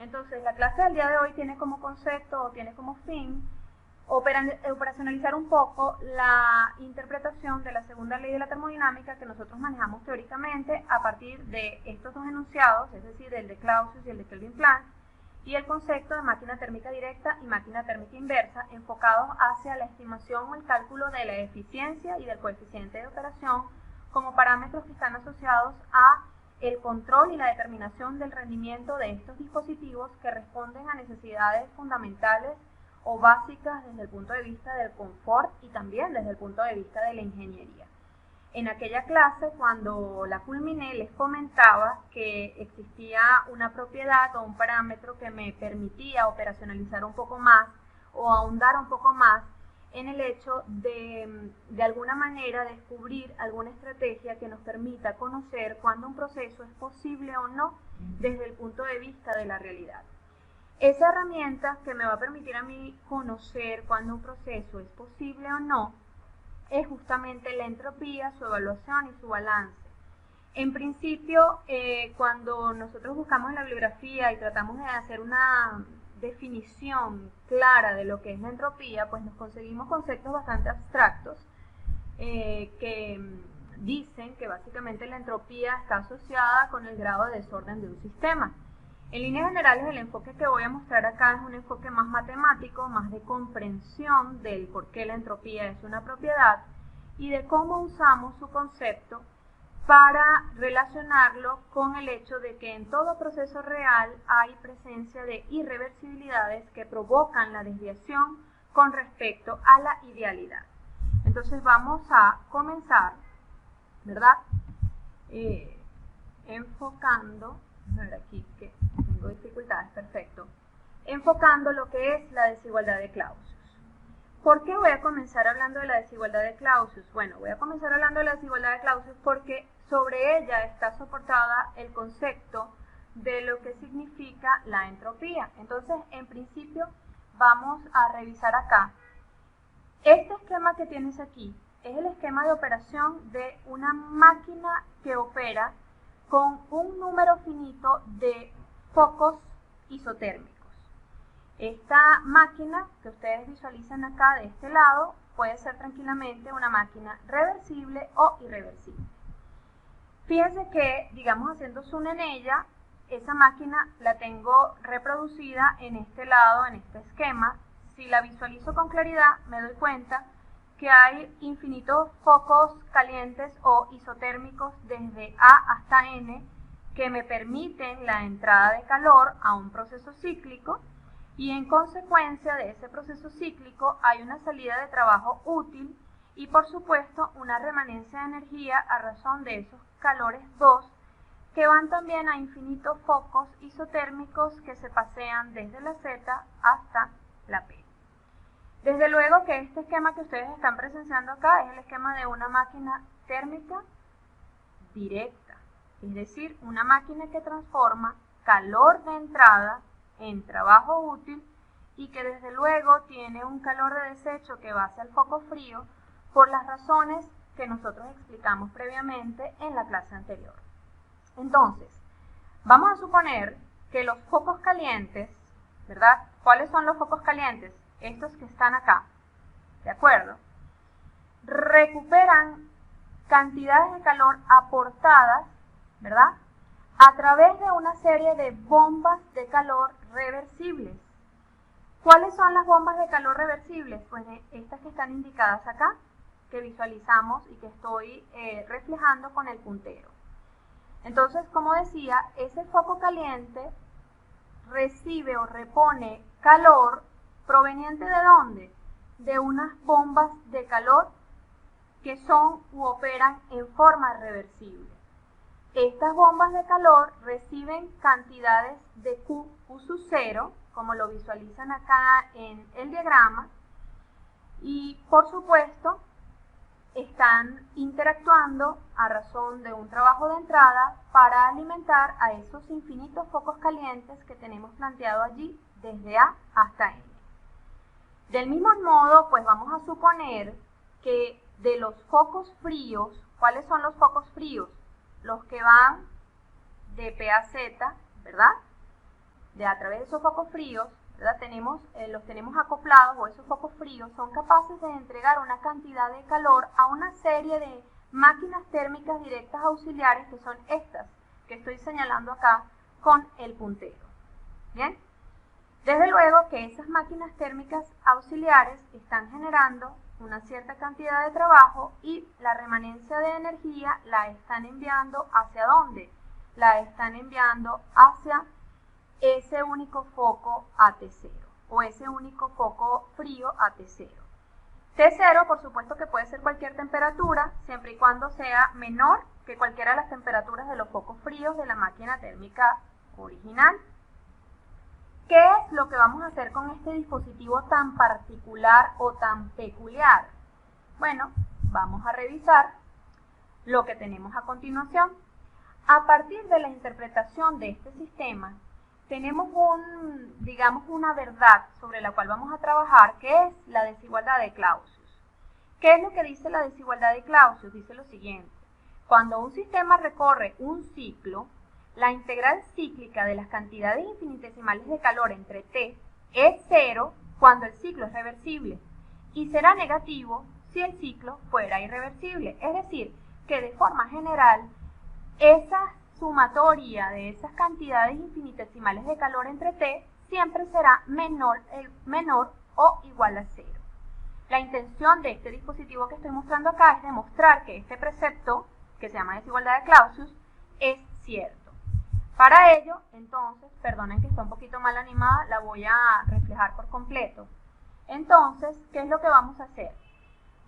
Entonces, la clase del día de hoy tiene como concepto o tiene como fin operacionalizar un poco la interpretación de la segunda ley de la termodinámica que nosotros manejamos teóricamente a partir de estos dos enunciados, es decir, el de Clausius y el de Kelvin-Planck, y el concepto de máquina térmica directa y máquina térmica inversa, enfocados hacia la estimación o el cálculo de la eficiencia y del coeficiente de operación como parámetros que están asociados a el control y la determinación del rendimiento de estos dispositivos que responden a necesidades fundamentales o básicas desde el punto de vista del confort y también desde el punto de vista de la ingeniería. En aquella clase, cuando la culminé, les comentaba que existía una propiedad o un parámetro que me permitía operacionalizar un poco más o ahondar un poco más en el hecho de alguna manera descubrir alguna estrategia que nos permita conocer cuándo un proceso es posible o no desde el punto de vista de la realidad. Esa herramienta que me va a permitir a mí conocer cuándo un proceso es posible o no es justamente la entropía, su evaluación y su balance. En principio, cuando nosotros buscamos en la bibliografía y tratamos de hacer una definición clara de lo que es la entropía, pues nos conseguimos conceptos bastante abstractos que dicen que básicamente la entropía está asociada con el grado de desorden de un sistema. En líneas generales, el enfoque que voy a mostrar acá es un enfoque más matemático, más de comprensión del por qué la entropía es una propiedad y de cómo usamos su concepto para relacionarlo con el hecho de que en todo proceso real hay presencia de irreversibilidades que provocan la desviación con respecto a la idealidad. Entonces vamos a comenzar, ¿verdad? Enfocando, a ver aquí que tengo dificultades, perfecto. Enfocando lo que es la desigualdad de Clausius. ¿Por qué voy a comenzar hablando de la desigualdad de Clausius? Bueno, voy a comenzar hablando de la desigualdad de Clausius porque sobre ella está soportada el concepto de lo que significa la entropía. Entonces, en principio, vamos a revisar acá. Este esquema que tienes aquí es el esquema de operación de una máquina que opera con un número finito de focos isotérmicos. Esta máquina que ustedes visualizan acá de este lado puede ser tranquilamente una máquina reversible o irreversible. Fíjense que, digamos, haciendo zoom en ella, esa máquina la tengo reproducida en este lado, en este esquema. Si la visualizo con claridad, me doy cuenta que hay infinitos focos calientes o isotérmicos desde A hasta N que me permiten la entrada de calor a un proceso cíclico y en consecuencia de ese proceso cíclico hay una salida de trabajo útil y por supuesto una remanencia de energía a razón de esos calores 2 que van también a infinitos focos isotérmicos que se pasean desde la Z hasta la P. Desde luego que este esquema que ustedes están presenciando acá es el esquema de una máquina térmica directa, es decir, una máquina que transforma calor de entrada en trabajo útil y que desde luego tiene un calor de desecho que va hacia el foco frío por las razones que nosotros explicamos previamente en la clase anterior. Entonces, vamos a suponer que los focos calientes, ¿verdad? ¿Cuáles son los focos calientes? Estos que están acá, ¿de acuerdo? Recuperan cantidades de calor aportadas, ¿verdad? A través de una serie de bombas de calor reversibles. ¿Cuáles son las bombas de calor reversibles? Pues estas que están indicadas acá, que visualizamos y que estoy reflejando con el puntero. Entonces, como decía, ese foco caliente recibe o repone calor proveniente ¿de dónde? De unas bombas de calor que son u operan en forma reversible. Estas bombas de calor reciben cantidades de Q sub 0, como lo visualizan acá en el diagrama, y por supuesto están interactuando a razón de un trabajo de entrada para alimentar a esos infinitos focos calientes que tenemos planteado allí desde A hasta N. Del mismo modo, pues vamos a suponer que de los focos fríos, ¿cuáles son los focos fríos? Los que van de P a Z, ¿verdad? a través de esos focos fríos, ¿verdad? Los tenemos acoplados, o esos focos fríos son capaces de entregar una cantidad de calor a una serie de máquinas térmicas directas auxiliares, que son estas que estoy señalando acá con el puntero. ¿Bien? Desde luego que esas máquinas térmicas auxiliares están generando una cierta cantidad de trabajo y la remanencia de energía la están enviando ¿hacia dónde? La están enviando hacia ese único foco AT0 o ese único foco frío AT0. T0, por supuesto que puede ser cualquier temperatura, siempre y cuando sea menor que cualquiera de las temperaturas de los focos fríos de la máquina térmica original. ¿Qué es lo que vamos a hacer con este dispositivo tan particular o tan peculiar? Bueno, vamos a revisar lo que tenemos a continuación. A partir de la interpretación de este sistema, tenemos una verdad sobre la cual vamos a trabajar, que es la desigualdad de Clausius. ¿Qué es lo que dice la desigualdad de Clausius? Dice lo siguiente: cuando un sistema recorre un ciclo, la integral cíclica de las cantidades infinitesimales de calor entre T es 0 cuando el ciclo es reversible y será negativo si el ciclo fuera irreversible. Es decir, que de forma general, esa sumatoria de esas cantidades infinitesimales de calor entre T siempre será menor o igual a 0. La intención de este dispositivo que estoy mostrando acá es demostrar que este precepto, que se llama desigualdad de Clausius, es cierto. Para ello, entonces, perdonen que está un poquito mal animada, la voy a reflejar por completo. Entonces, ¿qué es lo que vamos a hacer?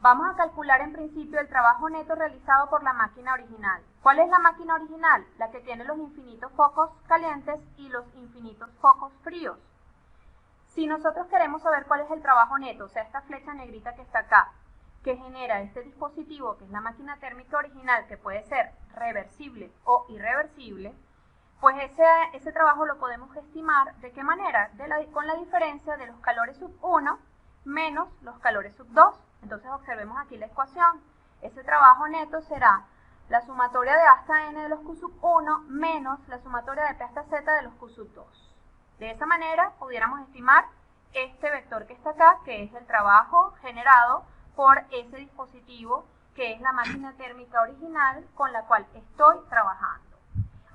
Vamos a calcular en principio el trabajo neto realizado por la máquina original. ¿Cuál es la máquina original? La que tiene los infinitos focos calientes y los infinitos focos fríos. Si nosotros queremos saber cuál es el trabajo neto, o sea, esta flecha negrita que está acá, que genera este dispositivo, que es la máquina térmica original, que puede ser reversible o irreversible, pues ese trabajo lo podemos estimar ¿de qué manera? Con la diferencia de los calores sub 1 menos los calores sub 2. Entonces observemos aquí la ecuación. Ese trabajo neto será la sumatoria de A hasta N de los Q sub 1 menos la sumatoria de P hasta Z de los Q sub 2. De esa manera pudiéramos estimar este vector que está acá, que es el trabajo generado por ese dispositivo, que es la máquina térmica original con la cual estoy trabajando.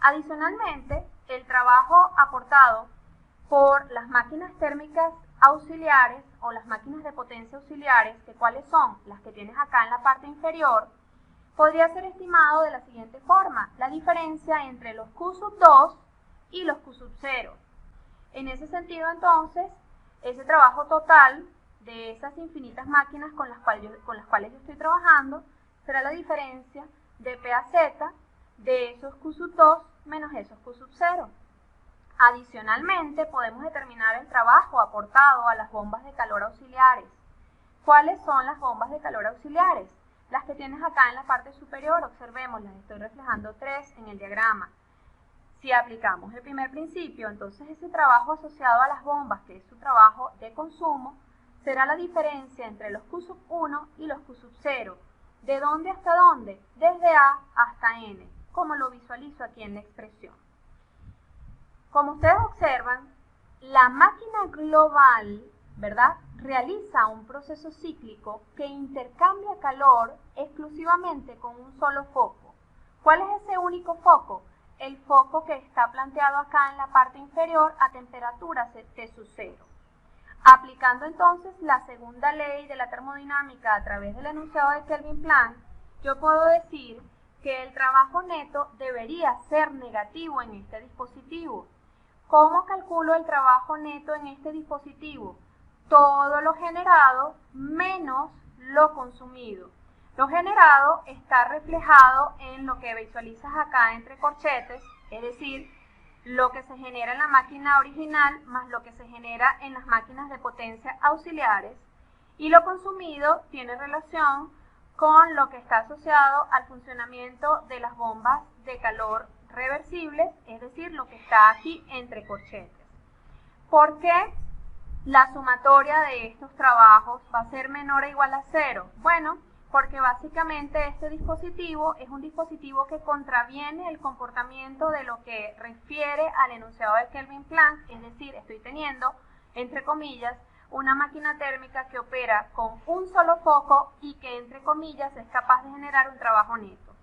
Adicionalmente, el trabajo aportado por las máquinas térmicas auxiliares o las máquinas de potencia auxiliares, que cuáles son las que tienes acá en la parte inferior, podría ser estimado de la siguiente forma: la diferencia entre los Q sub 2 y los Q sub 0. En ese sentido, entonces, ese trabajo total de esas infinitas máquinas con las cuales yo estoy trabajando será la diferencia de P a Z de esos Q sub 2 menos esos Q sub 0. Adicionalmente, podemos determinar el trabajo aportado a las bombas de calor auxiliares. ¿Cuáles son las bombas de calor auxiliares? Las que tienes acá en la parte superior, observemos, las estoy reflejando 3 en el diagrama. Si aplicamos el primer principio, entonces ese trabajo asociado a las bombas, que es su trabajo de consumo, será la diferencia entre los Q sub 1 y los Q sub 0. ¿De dónde hasta dónde? Desde A hasta N, como lo visualizo aquí en la expresión. Como ustedes observan, la máquina global, ¿verdad?, realiza un proceso cíclico que intercambia calor exclusivamente con un solo foco. ¿Cuál es ese único foco? El foco que está planteado acá en la parte inferior a temperatura T sub 0. Aplicando entonces la segunda ley de la termodinámica a través del enunciado de Kelvin-Planck, yo puedo decir que el trabajo neto debería ser negativo en este dispositivo. ¿Cómo calculo el trabajo neto en este dispositivo? Todo lo generado menos lo consumido. Lo generado está reflejado en lo que visualizas acá entre corchetes, es decir, lo que se genera en la máquina original más lo que se genera en las máquinas de potencia auxiliares, y lo consumido tiene relación con lo que está asociado al funcionamiento de las bombas de calor reversibles, es decir, lo que está aquí entre corchetes. ¿Por qué la sumatoria de estos trabajos va a ser menor o igual a 0? Bueno, porque básicamente este dispositivo es un dispositivo que contraviene el comportamiento de lo que refiere al enunciado de Kelvin Planck, es decir, estoy teniendo, entre comillas, una máquina térmica que opera con un solo foco y que, entre comillas, es capaz de generar un trabajo neto.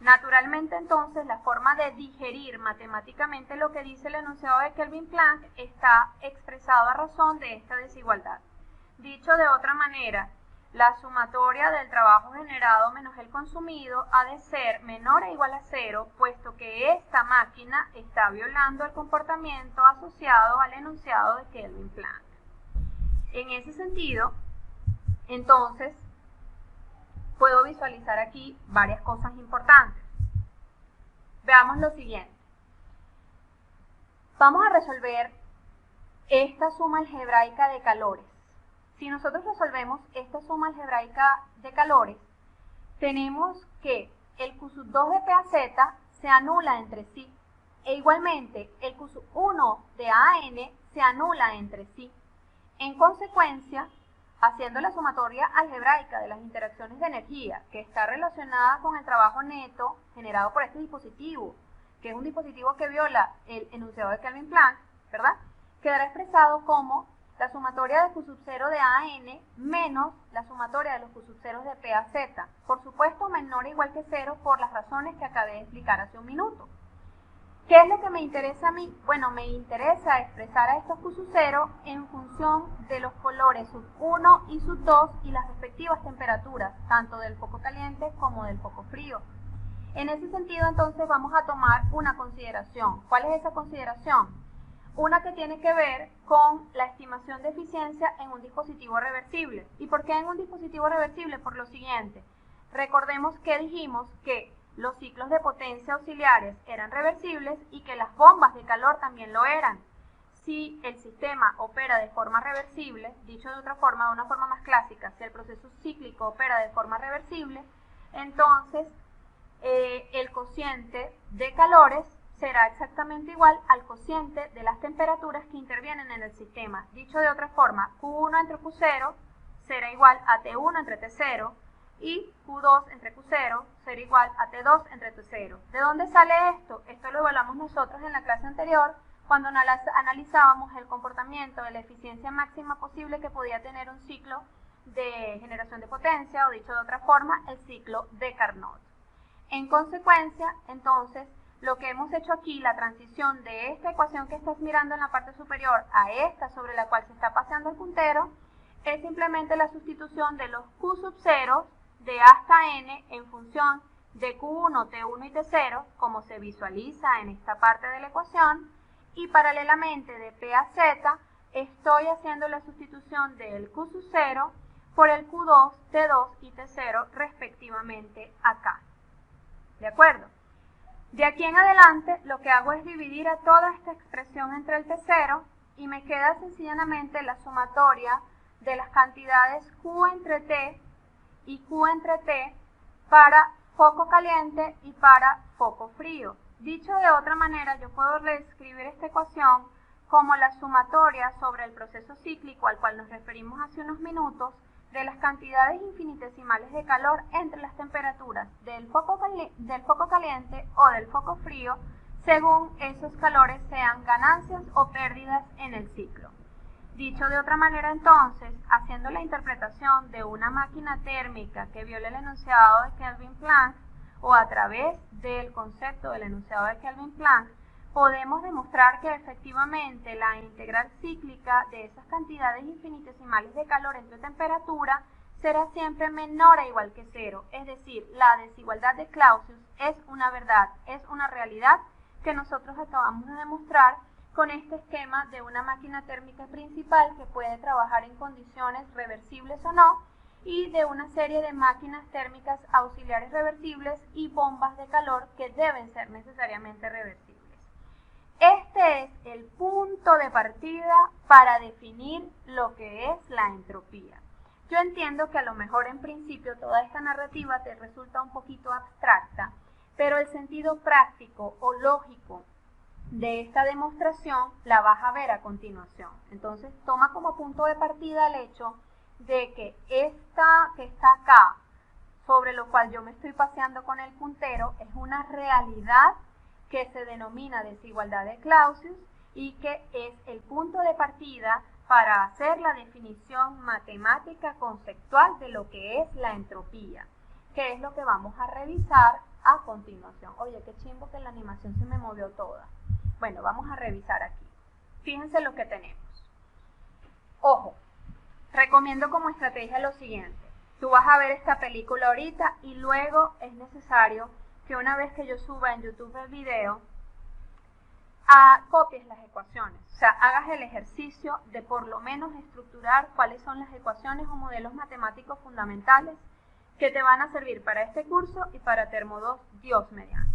Naturalmente, entonces, la forma de digerir matemáticamente lo que dice el enunciado de Kelvin Planck está expresado a razón de esta desigualdad. Dicho de otra manera, la sumatoria del trabajo generado menos el consumido ha de ser menor o igual a 0, puesto que esta máquina está violando el comportamiento asociado al enunciado de Kelvin Planck. En ese sentido, entonces, puedo visualizar aquí varias cosas importantes. Veamos lo siguiente. Vamos a resolver esta suma algebraica de calores. Si nosotros resolvemos esta suma algebraica de calores, tenemos que el Q sub 2 de PAZ se anula entre sí, e igualmente el Q sub 1 de AN se anula entre sí. En consecuencia, haciendo la sumatoria algebraica de las interacciones de energía, que está relacionada con el trabajo neto generado por este dispositivo, que es un dispositivo que viola el enunciado de Kelvin Planck, ¿verdad?, quedará expresado como la sumatoria de Q sub 0 de AN menos la sumatoria de los Q sub 0 de PAZ. Por supuesto, menor o igual que 0 por las razones que acabé de explicar hace un minuto. ¿Qué es lo que me interesa a mí? Bueno, me interesa expresar a estos Q sub 0 en función de los colores sub 1 y sub 2 y las respectivas temperaturas, tanto del foco caliente como del foco frío. En ese sentido, entonces, vamos a tomar una consideración. ¿Cuál es esa consideración? Una que tiene que ver con la estimación de eficiencia en un dispositivo reversible. ¿Y por qué en un dispositivo reversible? Por lo siguiente. Recordemos que dijimos que los ciclos de potencia auxiliares eran reversibles y que las bombas de calor también lo eran. Si el sistema opera de forma reversible, dicho de otra forma, de una forma más clásica, si el proceso cíclico opera de forma reversible, entonces el cociente de calores será exactamente igual al cociente de las temperaturas que intervienen en el sistema. Dicho de otra forma, Q1 entre Q0 será igual a T1 entre T0 y Q2 entre Q0 será igual a T2 entre T0. ¿De dónde sale esto? Esto lo evaluamos nosotros en la clase anterior cuando analizábamos el comportamiento de la eficiencia máxima posible que podía tener un ciclo de generación de potencia, o dicho de otra forma, el ciclo de Carnot. En consecuencia, entonces, lo que hemos hecho aquí, la transición de esta ecuación que estás mirando en la parte superior a esta sobre la cual se está paseando el puntero, es simplemente la sustitución de los Q sub 0 de hasta n en función de Q1, T1 y T0, como se visualiza en esta parte de la ecuación, y paralelamente de P a Z estoy haciendo la sustitución del Q sub 0 por el Q2, T2 y T0 respectivamente acá. ¿De acuerdo? De aquí en adelante lo que hago es dividir a toda esta expresión entre el T0 y me queda sencillamente la sumatoria de las cantidades Q entre T y Q entre T para foco caliente y para foco frío. Dicho de otra manera, yo puedo reescribir esta ecuación como la sumatoria sobre el proceso cíclico al cual nos referimos hace unos minutos de las cantidades infinitesimales de calor entre las temperaturas del foco caliente o del foco frío, según esos calores sean ganancias o pérdidas en el ciclo. Dicho de otra manera, entonces, haciendo la interpretación de una máquina térmica que viola el enunciado de Kelvin Planck, o a través del concepto del enunciado de Kelvin Planck, podemos demostrar que efectivamente la integral cíclica de esas cantidades infinitesimales de calor entre temperatura será siempre menor a igual que 0, es decir, la desigualdad de Clausius es una verdad, es una realidad que nosotros acabamos de demostrar con este esquema de una máquina térmica principal que puede trabajar en condiciones reversibles o no, y de una serie de máquinas térmicas auxiliares reversibles y bombas de calor que deben ser necesariamente reversibles. Este es el punto de partida para definir lo que es la entropía. Yo entiendo que a lo mejor en principio toda esta narrativa te resulta un poquito abstracta, pero el sentido práctico o lógico de esta demostración la vas a ver a continuación. Entonces toma como punto de partida el hecho de que esta que está acá sobre lo cual yo me estoy paseando con el puntero es una realidad que se denomina desigualdad de Clausius y que es el punto de partida para hacer la definición matemática conceptual de lo que es la entropía, que es lo que vamos a revisar a continuación. Oye, qué chimbo que la animación se me movió toda. Bueno, vamos a revisar aquí. Fíjense lo que tenemos. Ojo, recomiendo como estrategia lo siguiente. Tú vas a ver esta película ahorita y luego es necesario que una vez que yo suba en YouTube el video, copies las ecuaciones. O sea, hagas el ejercicio de por lo menos estructurar cuáles son las ecuaciones o modelos matemáticos fundamentales que te van a servir para este curso y para Termo 2, Dios mediante.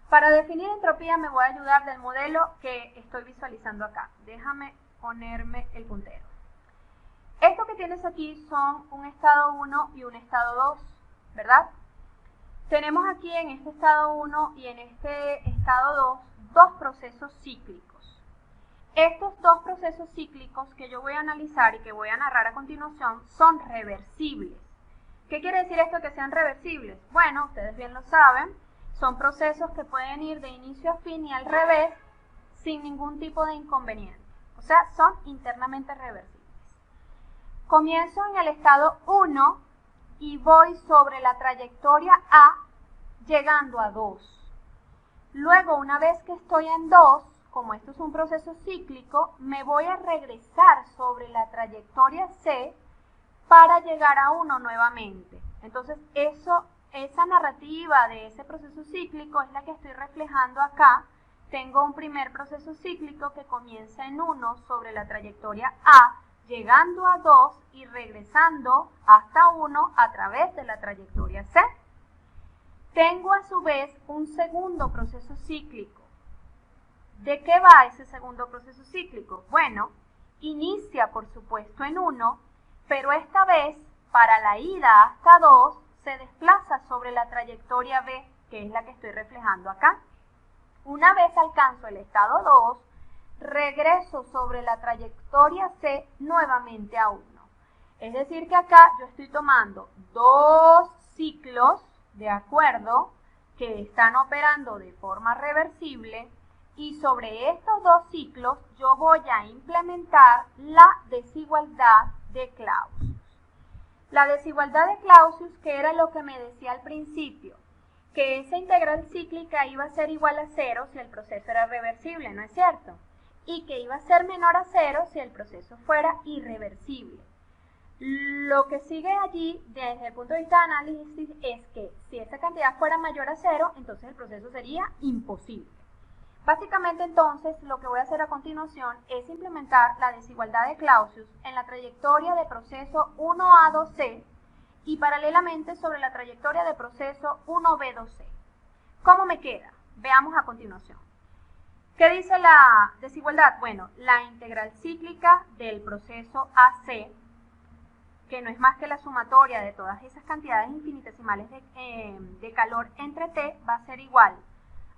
Para definir entropía me voy a ayudar del modelo que estoy visualizando acá. Déjame ponerme el puntero. Esto que tienes aquí son un estado 1 y un estado 2, ¿verdad? Tenemos aquí en este estado 1 y en este estado 2 dos procesos cíclicos. Estos dos procesos cíclicos que yo voy a analizar y que voy a narrar a continuación son reversibles. ¿Qué quiere decir esto que sean reversibles? Bueno, ustedes bien lo saben, son procesos que pueden ir de inicio a fin y al revés sin ningún tipo de inconveniente. O sea, son internamente reversibles. Comienzo en el estado 1 y voy sobre la trayectoria A llegando a 2. Luego, una vez que estoy en 2, como esto es un proceso cíclico, me voy a regresar sobre la trayectoria C para llegar a 1 nuevamente. Entonces, esa narrativa de ese proceso cíclico es la que estoy reflejando acá. Tengo un primer proceso cíclico que comienza en 1 sobre la trayectoria A, llegando a 2 y regresando hasta 1 a través de la trayectoria C. Tengo a su vez un segundo proceso cíclico. ¿De qué va ese segundo proceso cíclico? Bueno, inicia por supuesto en 1, pero esta vez para la ida hasta 2 se desplaza sobre la trayectoria B, que es la que estoy reflejando acá. Una vez alcanzo el estado 2, regreso sobre la trayectoria C nuevamente a 1. Es decir que acá yo estoy tomando dos ciclos, ¿de acuerdo?, que están operando de forma reversible y sobre estos dos ciclos yo voy a implementar la desigualdad de Clausius. La desigualdad de Clausius, que era lo que me decía al principio, que esa integral cíclica iba a ser igual a 0 si el proceso era reversible, ¿no es cierto? Y que iba a ser menor a 0 si el proceso fuera irreversible. Lo que sigue allí, desde el punto de vista de análisis, es que si esa cantidad fuera mayor a 0, entonces el proceso sería imposible. Básicamente, entonces, lo que voy a hacer a continuación es implementar la desigualdad de Clausius en la trayectoria de proceso 1A2C y paralelamente sobre la trayectoria de proceso 1B2C. ¿Cómo me queda? Veamos a continuación. ¿Qué dice la desigualdad? Bueno, la integral cíclica del proceso AC, que no es más que la sumatoria de todas esas cantidades infinitesimales de calor entre T, va a ser igual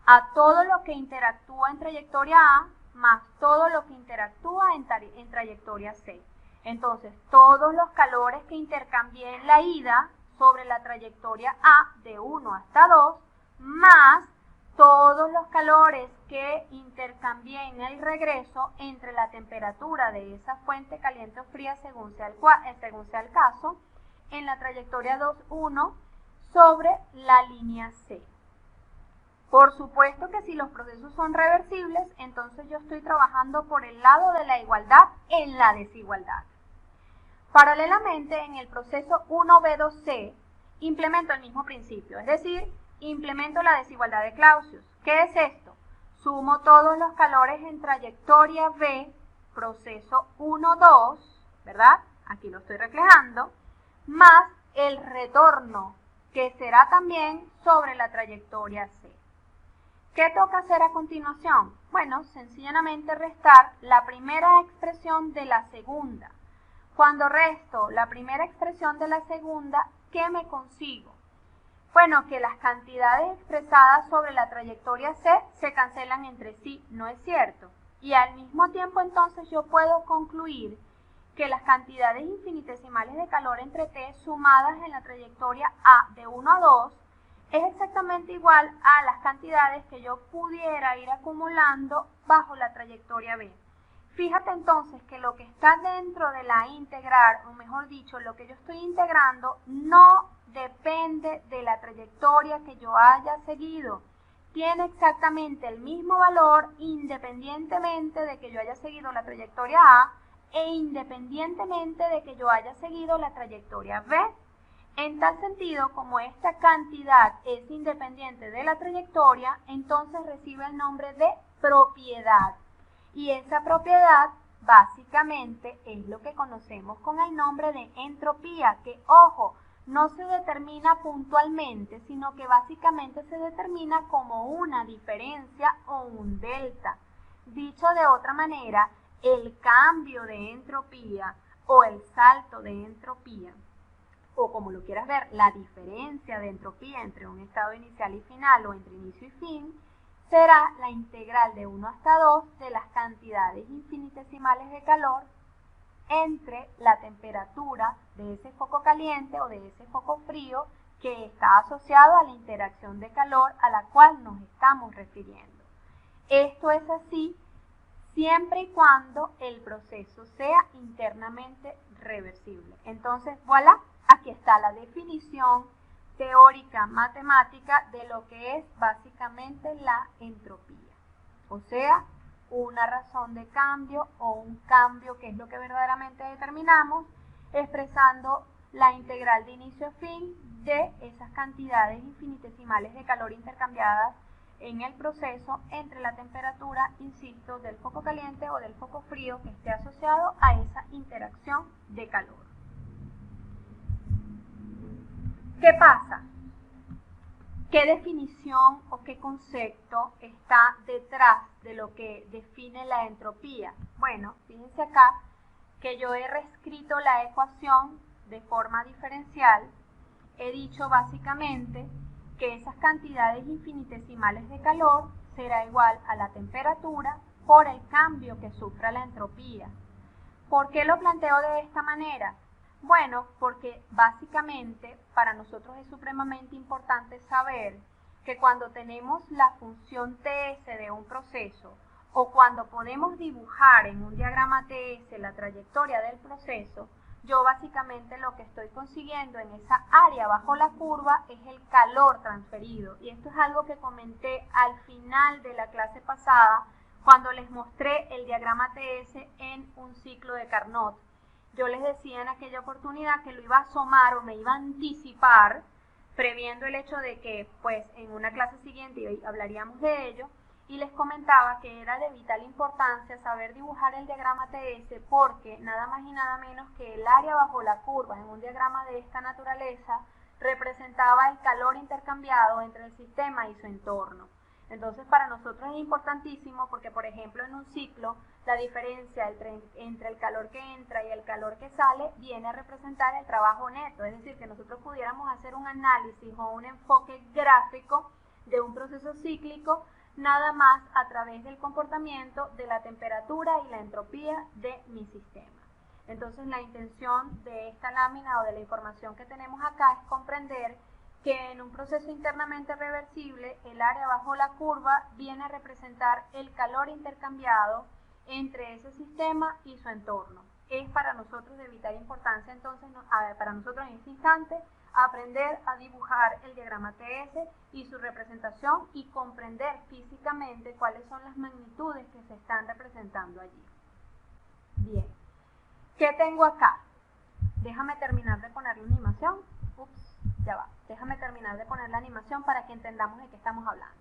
a todo lo que interactúa en trayectoria A más todo lo que interactúa en trayectoria C. Entonces, todos los calores que intercambié en la ida sobre la trayectoria A de 1 hasta 2, más todos los calores que intercambié en el regreso entre la temperatura de esa fuente caliente o fría, según sea el caso, en la trayectoria 2,1 sobre la línea C. Por supuesto que si los procesos son reversibles, entonces yo estoy trabajando por el lado de la igualdad en la desigualdad. Paralelamente, en el proceso 1B2C, implemento el mismo principio, es decir, implemento la desigualdad de Clausius. ¿Qué es esto? Sumo todos los calores en trayectoria B, proceso 1,2, ¿verdad? Aquí lo estoy reflejando, más el retorno, que será también sobre la trayectoria C. ¿Qué toca hacer a continuación? Bueno, sencillamente restar la primera expresión de la segunda. Cuando resto la primera expresión de la segunda, ¿qué me consigo? Bueno, que las cantidades expresadas sobre la trayectoria C se cancelan entre sí, ¿no es cierto? Y al mismo tiempo entonces yo puedo concluir que las cantidades infinitesimales de calor entre T sumadas en la trayectoria A de 1 a 2 es exactamente igual a las cantidades que yo pudiera ir acumulando bajo la trayectoria B. Fíjate entonces que lo que está dentro de la integral, o mejor dicho, lo que yo estoy integrando, no depende de la trayectoria que yo haya seguido. Tiene exactamente el mismo valor independientemente de que yo haya seguido la trayectoria A e independientemente de que yo haya seguido la trayectoria B. En tal sentido, como esta cantidad es independiente de la trayectoria, entonces recibe el nombre de propiedad. Y esa propiedad básicamente es lo que conocemos con el nombre de entropía, que, ojo, no se determina puntualmente, sino que básicamente se determina como una diferencia o un delta. Dicho de otra manera, el cambio de entropía o el salto de entropía, o como lo quieras ver, la diferencia de entropía entre un estado inicial y final o entre inicio y fin, será la integral de 1 hasta 2 de las cantidades infinitesimales de calor entre la temperatura de ese foco caliente o de ese foco frío que está asociado a la interacción de calor a la cual nos estamos refiriendo. Esto es así siempre y cuando el proceso sea internamente reversible. Entonces, voilà, aquí está la definición teórica matemática de lo que es básicamente la entropía. O sea, una razón de cambio o un cambio que es lo que verdaderamente determinamos, expresando la integral de inicio a fin de esas cantidades infinitesimales de calor intercambiadas en el proceso entre la temperatura, insisto, del foco caliente o del foco frío que esté asociado a esa interacción de calor. ¿Qué pasa? ¿Qué definición o qué concepto está detrás de lo que define la entropía? Bueno, fíjense acá que yo he reescrito la ecuación de forma diferencial. He dicho básicamente que esas cantidades infinitesimales de calor será igual a la temperatura por el cambio que sufra la entropía. ¿Por qué lo planteo de esta manera? Bueno, porque básicamente para nosotros es supremamente importante saber que cuando tenemos la función TS de un proceso o cuando podemos dibujar en un diagrama TS la trayectoria del proceso, yo básicamente lo que estoy consiguiendo en esa área bajo la curva es el calor transferido. Y esto es algo que comenté al final de la clase pasada cuando les mostré el diagrama TS en un ciclo de Carnot. Yo les decía en aquella oportunidad que lo iba a asomar o me iba a anticipar, previendo el hecho de que pues en una clase siguiente hablaríamos de ello, y les comentaba que era de vital importancia saber dibujar el diagrama TS porque nada más y nada menos que el área bajo la curva en un diagrama de esta naturaleza representaba el calor intercambiado entre el sistema y su entorno. Entonces para nosotros es importantísimo porque, por ejemplo, en un ciclo la diferencia entre el calor que entra y el calor que sale viene a representar el trabajo neto, es decir, que nosotros pudiéramos hacer un análisis o un enfoque gráfico de un proceso cíclico nada más a través del comportamiento de la temperatura y la entropía de mi sistema. Entonces la intención de esta lámina o de la información que tenemos acá es comprender que en un proceso internamente reversible el área bajo la curva viene a representar el calor intercambiado entre ese sistema y su entorno. Es para nosotros de vital importancia entonces, para nosotros en este instante, aprender a dibujar el diagrama TS y su representación y comprender físicamente cuáles son las magnitudes que se están representando allí. Bien, ¿qué tengo acá? Déjame terminar de poner la animación. Ups, ya va. Déjame terminar de poner la animación para que entendamos de qué estamos hablando.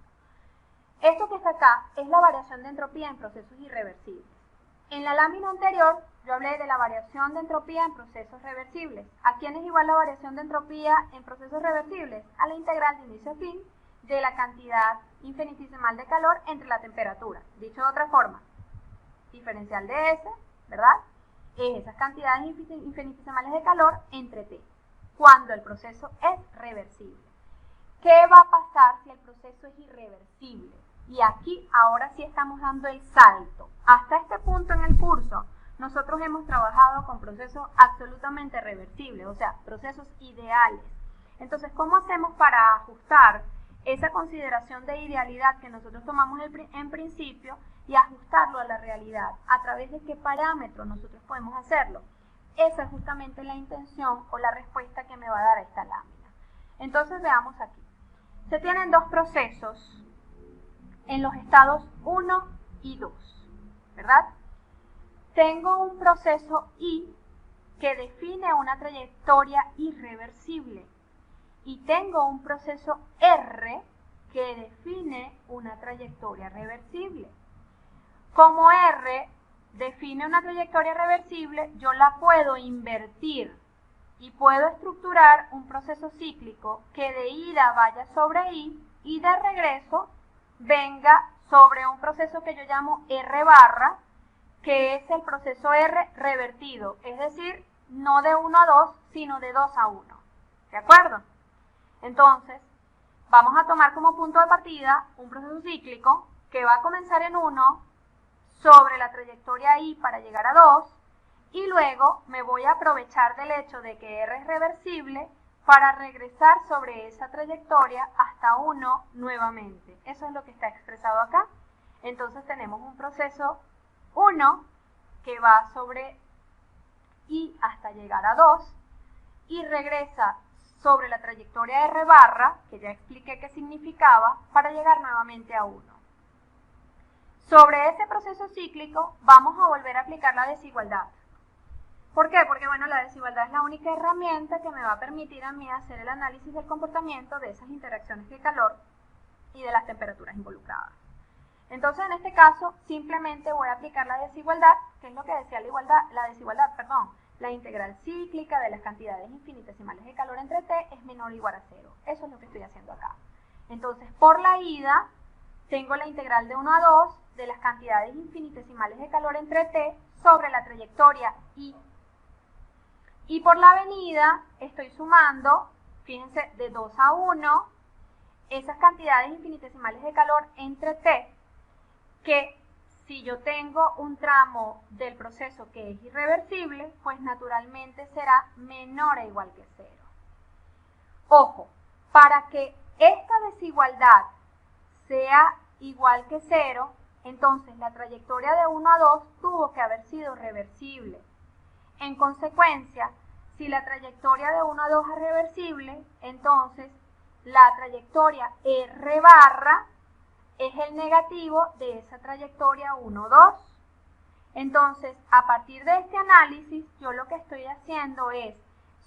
Esto que está acá es la variación de entropía en procesos irreversibles. En la lámina anterior yo hablé de la variación de entropía en procesos reversibles. ¿A quién es igual la variación de entropía en procesos reversibles? A la integral de inicio a fin de la cantidad infinitesimal de calor entre la temperatura. Dicho de otra forma, diferencial de S, ¿verdad? Es esas cantidades infinitesimales de calor entre T, cuando el proceso es reversible. ¿Qué va a pasar si el proceso es irreversible? Y aquí ahora sí estamos dando el salto. Hasta este punto en el curso, nosotros nosotros hemos trabajado con procesos absolutamente reversibles, o sea, procesos ideales. Entonces, ¿cómo hacemos para ajustar esa consideración de idealidad que nosotros tomamos en principio y ajustarlo a la realidad? ¿A través de qué parámetros nosotros podemos hacerlo? Esa es justamente la intención o la respuesta que me va a dar esta lámina. Entonces, veamos aquí. Se tienen dos procesos en los estados 1 y 2, ¿verdad? Tengo un proceso I que define una trayectoria irreversible y tengo un proceso R que define una trayectoria reversible. Como R define una trayectoria reversible, yo la puedo invertir y puedo estructurar un proceso cíclico que de ida vaya sobre I y de regreso venga sobre un proceso que yo llamo R barra, que es el proceso R revertido, es decir, no de 1 a 2, sino de 2 a 1. ¿De acuerdo? Entonces, vamos a tomar como punto de partida un proceso cíclico que va a comenzar en 1 sobre la trayectoria I para llegar a 2 y luego me voy a aprovechar del hecho de que R es reversible para regresar sobre esa trayectoria hasta 1 nuevamente. Eso es lo que está expresado acá. Entonces tenemos un proceso 1 que va sobre I hasta llegar a 2 y regresa sobre la trayectoria R barra, que ya expliqué qué significaba, para llegar nuevamente a 1. Sobre ese proceso cíclico vamos a volver a aplicar la desigualdad. ¿Por qué? Porque bueno, la desigualdad es la única herramienta que me va a permitir a mí hacer el análisis del comportamiento de esas interacciones de calor y de las temperaturas involucradas. Entonces, en este caso, simplemente voy a aplicar la desigualdad, que es lo que decía la integral cíclica de las cantidades infinitesimales de calor entre T es menor o igual a 0. Eso es lo que estoy haciendo acá. Entonces, por la ida, tengo la integral de 1 a 2 de las cantidades infinitesimales de calor entre T sobre la trayectoria I. Y por la venida, estoy sumando, fíjense, de 2 a 1, esas cantidades infinitesimales de calor entre T, que si yo tengo un tramo del proceso que es irreversible, pues naturalmente será menor a igual que 0. Ojo, para que esta desigualdad sea igual que 0, entonces la trayectoria de 1 a 2 tuvo que haber sido reversible. En consecuencia, si la trayectoria de 1 a 2 es reversible, entonces la trayectoria R barra es el negativo de esa trayectoria 1, 2. Entonces, a partir de este análisis, yo lo que estoy haciendo es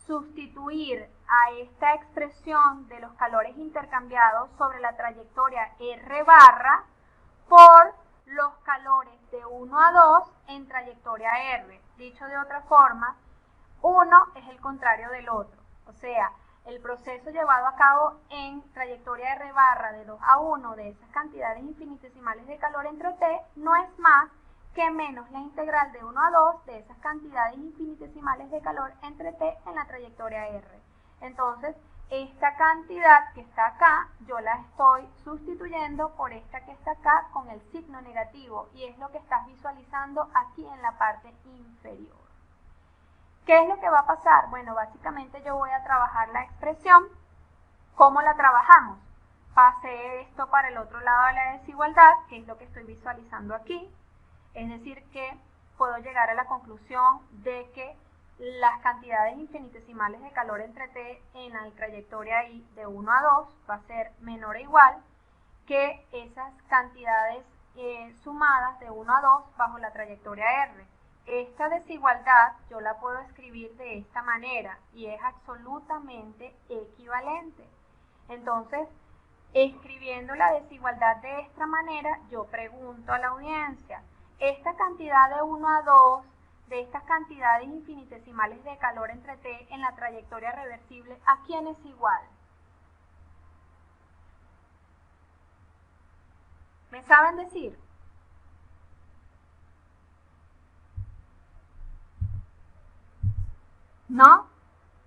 sustituir a esta expresión de los calores intercambiados sobre la trayectoria R barra por los calores de 1 a 2 en trayectoria R. Dicho de otra forma, uno es el contrario del otro. O sea, el proceso llevado a cabo en trayectoria R barra de 2 a 1 de esas cantidades infinitesimales de calor entre T no es más que menos la integral de 1 a 2 de esas cantidades infinitesimales de calor entre T en la trayectoria R. Entonces, esta cantidad que está acá, yo la estoy sustituyendo por esta que está acá con el signo negativo y es lo que estás visualizando aquí en la parte inferior. ¿Qué es lo que va a pasar? Bueno, básicamente yo voy a trabajar la expresión. ¿Cómo la trabajamos? Pasé esto para el otro lado de la desigualdad, que es lo que estoy visualizando aquí. Es decir, que puedo llegar a la conclusión de que las cantidades infinitesimales de calor entre T en la trayectoria I de 1 a 2 va a ser menor o igual que esas cantidades sumadas de 1 a 2 bajo la trayectoria R. Esta desigualdad yo la puedo escribir de esta manera y es absolutamente equivalente. Entonces, escribiendo la desigualdad de esta manera, yo pregunto a la audiencia, esta cantidad de 1 a 2 de estas cantidades infinitesimales de calor entre T en la trayectoria reversible, ¿a quién es igual? ¿Me saben decir? ¿No?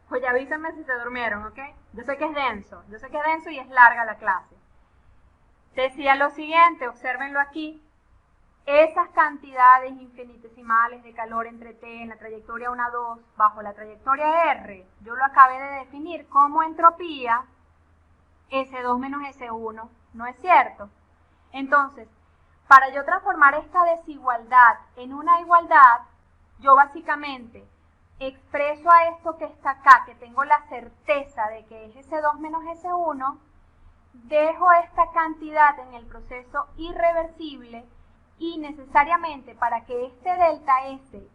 Pues ya avísenme si se durmieron, ¿ok? Yo sé que es denso, y es larga la clase. Decía lo siguiente, obsérvenlo aquí. esas cantidades infinitesimales de calor entre T en la trayectoria 1 a 2 bajo la trayectoria R, yo lo acabé de definir como entropía S2 menos S1, ¿no es cierto? Entonces, para yo transformar esta desigualdad en una igualdad, yo básicamente expreso a esto que está acá, que tengo la certeza de que es S2 menos S1, dejo esta cantidad en el proceso irreversible y necesariamente para que este delta S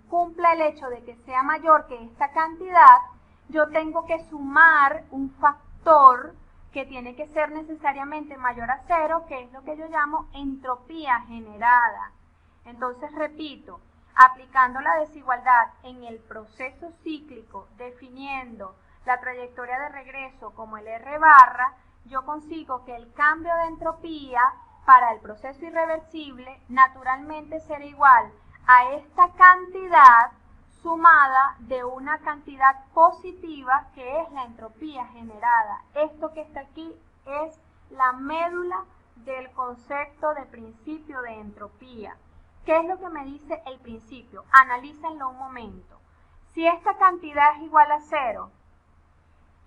cumpla el hecho de que sea mayor que esta cantidad, yo tengo que sumar un factor que tiene que ser necesariamente mayor a 0, que es lo que yo llamo entropía generada. Entonces, repito, aplicando la desigualdad en el proceso cíclico, definiendo la trayectoria de regreso como el R barra, yo consigo que el cambio de entropía para el proceso irreversible naturalmente será igual a esta cantidad sumada de una cantidad positiva que es la entropía generada. Esto que está aquí es la médula del concepto de principio de entropía. ¿Qué es lo que me dice el principio? Analícenlo un momento. Si esta cantidad es igual a 0,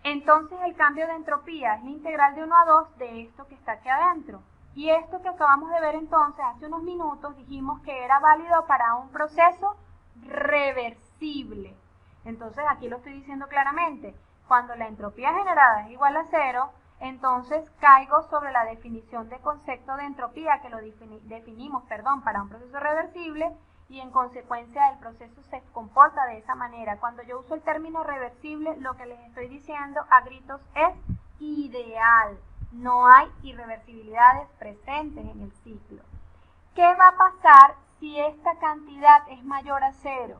entonces el cambio de entropía es la integral de 1 a 2 de esto que está aquí adentro. Y esto que acabamos de ver entonces hace unos minutos dijimos que era válido para un proceso reversible. Entonces aquí lo estoy diciendo claramente. Cuando la entropía generada es igual a 0, entonces caigo sobre la definición de concepto de entropía que lo definimos para un proceso reversible y en consecuencia el proceso se comporta de esa manera. Cuando yo uso el término reversible, lo que les estoy diciendo a gritos es ideal. No hay irreversibilidades presentes en el ciclo. ¿Qué va a pasar si esta cantidad es mayor a 0?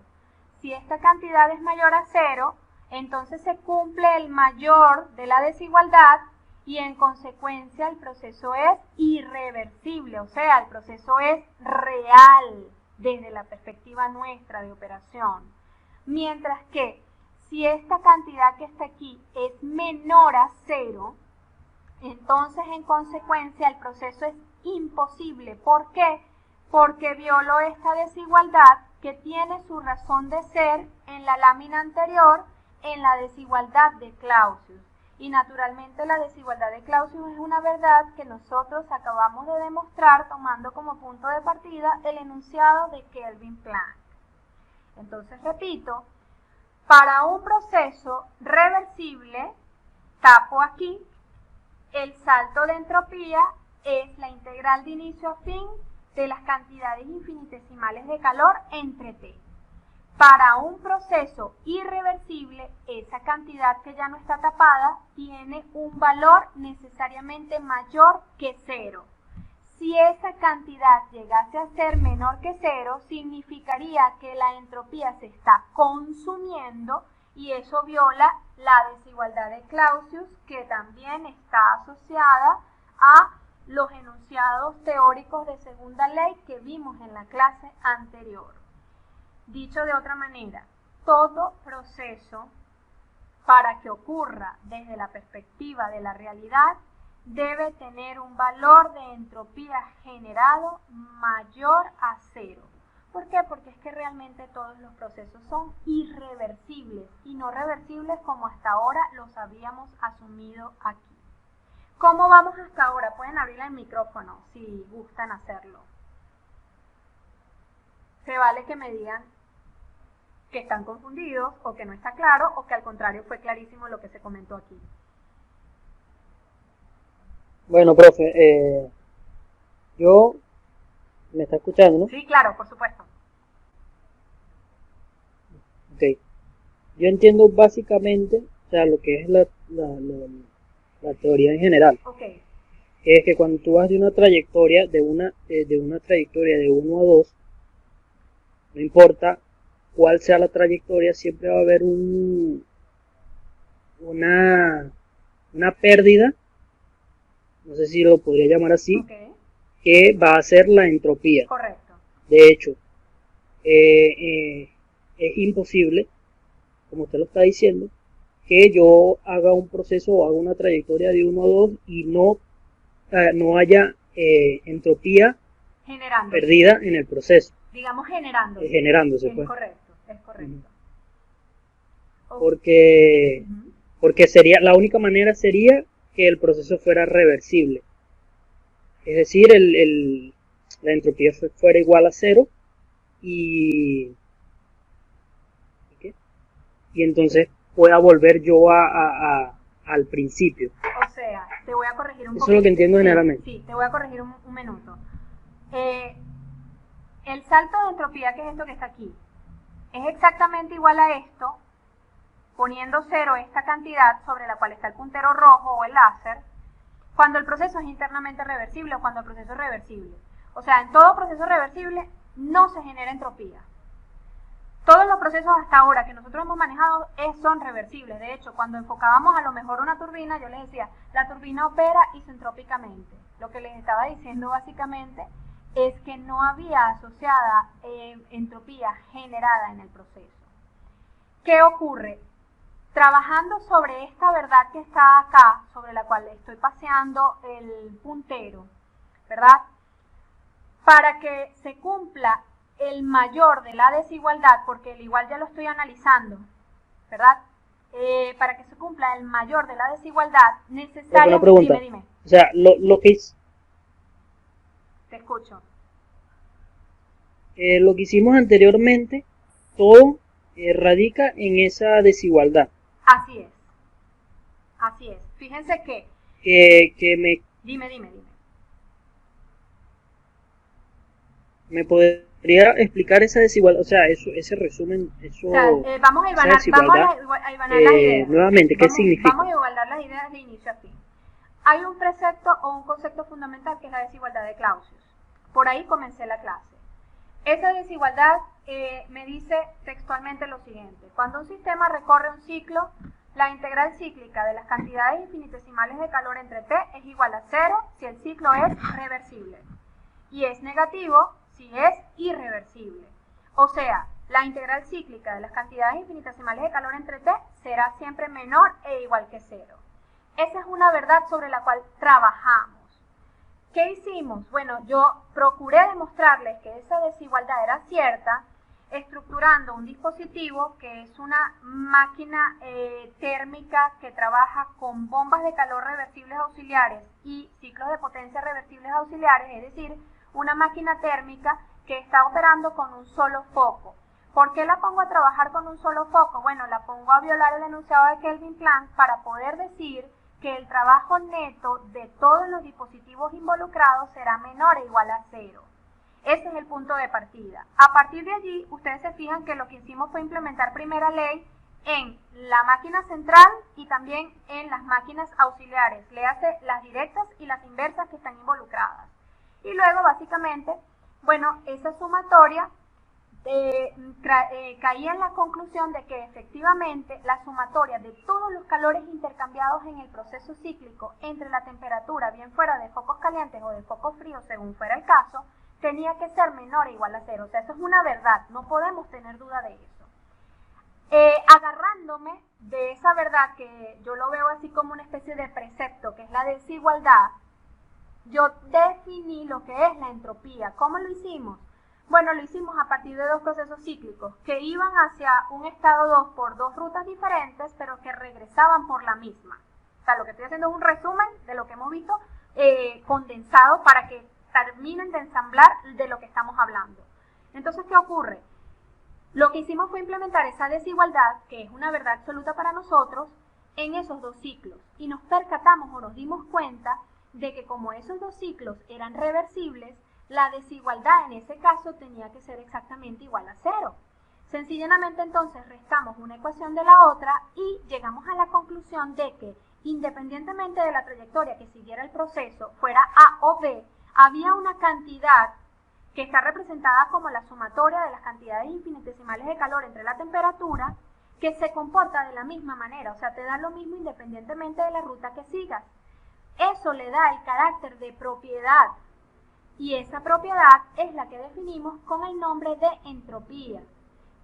Si esta cantidad es mayor a 0, entonces se cumple el mayor de la desigualdad y en consecuencia el proceso es irreversible, o sea, el proceso es real desde la perspectiva nuestra de operación. Mientras que si esta cantidad que está aquí es menor a 0, entonces en consecuencia el proceso es imposible. ¿Por qué? Porque violó esta desigualdad que tiene su razón de ser en la lámina anterior, en la desigualdad de Clausius. Y naturalmente la desigualdad de Clausius es una verdad que nosotros acabamos de demostrar tomando como punto de partida el enunciado de Kelvin-Planck. Entonces, repito, para un proceso reversible, tapo aquí, el salto de entropía es la integral de inicio a fin de las cantidades infinitesimales de calor entre T. Para un proceso irreversible, esa cantidad que ya no está tapada tiene un valor necesariamente mayor que 0. Si esa cantidad llegase a ser menor que 0, significaría que la entropía se está consumiendo y eso viola la desigualdad de Clausius, que también está asociada a los enunciados teóricos de segunda ley que vimos en la clase anterior. Dicho de otra manera, todo proceso, para que ocurra desde la perspectiva de la realidad, debe tener un valor de entropía generado mayor a 0. ¿Por qué? Porque es que realmente todos los procesos son irreversibles y no reversibles como hasta ahora los habíamos asumido aquí. ¿Cómo vamos hasta ahora? Pueden abrir el micrófono si gustan hacerlo. Se vale que me digan que están confundidos o que no está claro o que al contrario fue clarísimo lo que se comentó aquí. Bueno, profe, ¿me está escuchando, no? Sí, claro, por supuesto. Ok. Yo entiendo básicamente, o sea, lo que es la teoría en general. Ok. Es que cuando tú vas de una trayectoria, de una trayectoria de 1 a 2, no importa cuál sea la trayectoria, siempre va a haber una pérdida, no sé si lo podría llamar así, Okay. Que va a ser la entropía. Correcto. De hecho, es imposible, como usted lo está diciendo, que yo haga un proceso o haga una trayectoria de 1 a 2 y no haya entropía Generando. perdida en el proceso. Digamos generándose. Generándose, Es pues. correcto, es correcto. Porque sería, la única manera sería que el proceso fuera reversible. Es decir, la entropía fuera igual a cero y entonces pueda volver yo al principio. O sea, te voy a corregir un poco. Eso es lo que entiendo generalmente. Sí, te voy a corregir un minuto. El salto de entropía, que es esto que está aquí, es exactamente igual a esto, poniendo cero esta cantidad sobre la cual está el puntero rojo o el láser, cuando el proceso es internamente reversible o cuando el proceso es reversible. O sea, en todo proceso reversible no se genera entropía. Todos los procesos hasta ahora que nosotros hemos manejado son reversibles. De hecho, cuando enfocábamos a lo mejor una turbina, yo les decía, la turbina opera isentrópicamente. Lo que les estaba diciendo básicamente es que no había asociada entropía generada en el proceso. ¿Qué ocurre? Trabajando sobre esta verdad que está acá, sobre la cual estoy paseando el puntero, ¿verdad? Para que se cumpla el mayor de la desigualdad, porque el igual ya lo estoy analizando, ¿verdad? Para que se cumpla el mayor de la desigualdad, necesario... Una pregunta. Dime. O sea, lo que Te escucho. Lo que hicimos anteriormente, todo radica en esa desigualdad. Así es. Así es. Fíjense que... Dime. ¿Me podría explicar esa desigualdad? O sea, ese resumen, eso... O sea, vamos a igualar las ideas. Nuevamente, ¿qué significa? Vamos a igualar las ideas de inicio a fin. Hay un precepto o un concepto fundamental que es la desigualdad de Clausius. Por ahí comencé la clase. Esa desigualdad me dice textualmente lo siguiente. Cuando un sistema recorre un ciclo, la integral cíclica de las cantidades infinitesimales de calor entre T es igual a 0 si el ciclo es reversible. Y es negativo si es irreversible. O sea, la integral cíclica de las cantidades infinitesimales de calor entre T será siempre menor e igual que 0. Esa es una verdad sobre la cual trabajamos. ¿Qué hicimos? Bueno, yo procuré demostrarles que esa desigualdad era cierta, estructurando un dispositivo que es una máquina térmica que trabaja con bombas de calor reversibles auxiliares y ciclos de potencia reversibles auxiliares, es decir, una máquina térmica que está operando con un solo foco. ¿Por qué la pongo a trabajar con un solo foco? Bueno, la pongo a violar el enunciado de Kelvin-Planck para poder decir que el trabajo neto de todos los dispositivos involucrados será menor o igual a 0. Ese es el punto de partida. A partir de allí, ustedes se fijan que lo que hicimos fue implementar primera ley en la máquina central y también en las máquinas auxiliares, léase las directas y las inversas que están involucradas. Y luego, básicamente, bueno, esa sumatoria caía en la conclusión de que efectivamente la sumatoria de todos los calores intercambiados en el proceso cíclico entre la temperatura, bien fuera de focos calientes o de focos fríos, según fuera el caso, tenía que ser menor o igual a 0. O sea, eso es una verdad, no podemos tener duda de eso. Agarrándome de esa verdad, que yo lo veo así como una especie de precepto, que es la desigualdad, yo definí lo que es la entropía. ¿Cómo lo hicimos? Bueno, lo hicimos a partir de dos procesos cíclicos que iban hacia un estado 2 por dos rutas diferentes, pero que regresaban por la misma. O sea, lo que estoy haciendo es un resumen de lo que hemos visto condensado para que terminen de ensamblar de lo que estamos hablando. Entonces, ¿qué ocurre? Lo que hicimos fue implementar esa desigualdad, que es una verdad absoluta para nosotros, en esos dos ciclos. Y nos percatamos o nos dimos cuenta de que como esos dos ciclos eran reversibles, la desigualdad en ese caso tenía que ser exactamente igual a 0. Sencillamente entonces restamos una ecuación de la otra y llegamos a la conclusión de que independientemente de la trayectoria que siguiera el proceso, fuera A o B, había una cantidad que está representada como la sumatoria de las cantidades infinitesimales de calor entre la temperatura, que se comporta de la misma manera, o sea, te da lo mismo independientemente de la ruta que sigas. Eso le da el carácter de propiedad, y esa propiedad es la que definimos con el nombre de entropía.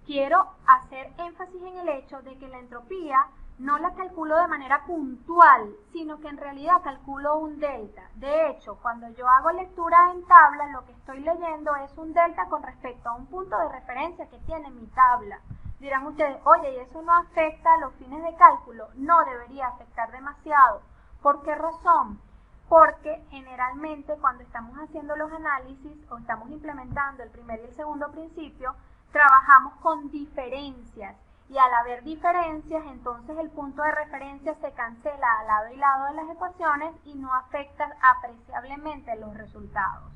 Quiero hacer énfasis en el hecho de que la entropía no la calculo de manera puntual, sino que en realidad calculo un delta. De hecho, cuando yo hago lectura en tabla, lo que estoy leyendo es un delta con respecto a un punto de referencia que tiene mi tabla. Dirán ustedes, oye, ¿y eso no afecta a los fines de cálculo? No debería afectar demasiado. ¿Por qué razón? Porque generalmente cuando estamos haciendo los análisis o estamos implementando el primer y el segundo principio, trabajamos con diferencias. Y al haber diferencias, entonces el punto de referencia se cancela a lado y lado de las ecuaciones y no afecta apreciablemente los resultados.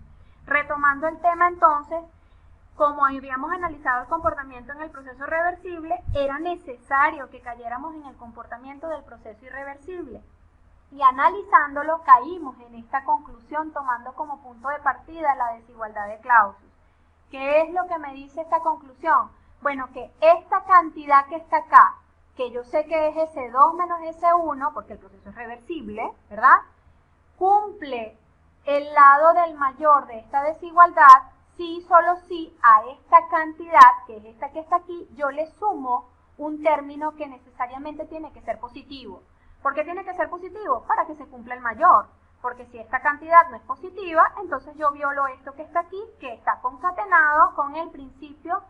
Retomando el tema entonces, como habíamos analizado el comportamiento en el proceso reversible, era necesario que cayéramos en el comportamiento del proceso irreversible. Y analizándolo caímos en esta conclusión tomando como punto de partida la desigualdad de Clausius. ¿Qué es lo que me dice esta conclusión? Bueno, que esta cantidad que está acá, que yo sé que es S2 menos S1, porque el proceso es reversible, ¿verdad? Cumple el lado del mayor de esta desigualdad si, solo si a esta cantidad, que es esta que está aquí, yo le sumo un término que necesariamente tiene que ser positivo. ¿Por qué tiene que ser positivo? Para que se cumpla el mayor. Porque si esta cantidad no es positiva, entonces yo violo esto que está aquí, que está concatenado con el principio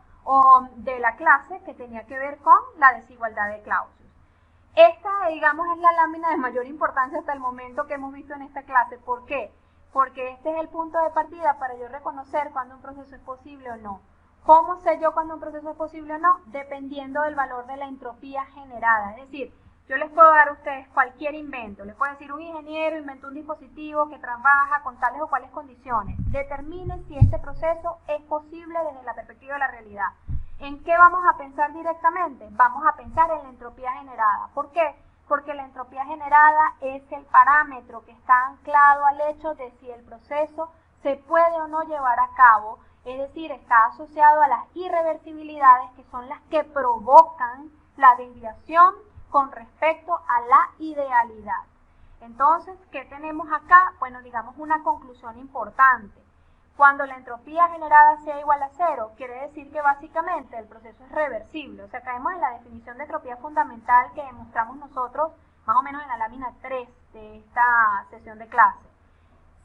de la clase que tenía que ver con la desigualdad de Clausius. Esta, digamos, es la lámina de mayor importancia hasta el momento que hemos visto en esta clase. ¿Por qué? Porque este es el punto de partida para yo reconocer cuando un proceso es posible o no. ¿Cómo sé yo cuando un proceso es posible o no? Dependiendo del valor de la entropía generada. Es decir, yo les puedo dar a ustedes cualquier invento. Les puedo decir, un ingeniero inventó un dispositivo que trabaja con tales o cuales condiciones. Determine si este proceso es posible desde la perspectiva de la realidad. ¿En qué vamos a pensar directamente? Vamos a pensar en la entropía generada. ¿Por qué? Porque la entropía generada es el parámetro que está anclado al hecho de si el proceso se puede o no llevar a cabo. Es decir, está asociado a las irreversibilidades que son las que provocan la desviación con respecto a la idealidad. Entonces, ¿qué tenemos acá? Bueno, digamos una conclusión importante. Cuando la entropía generada sea igual a 0, quiere decir que básicamente el proceso es reversible. O sea, caemos en la definición de entropía fundamental que demostramos nosotros más o menos en la lámina 3 de esta sesión de clase.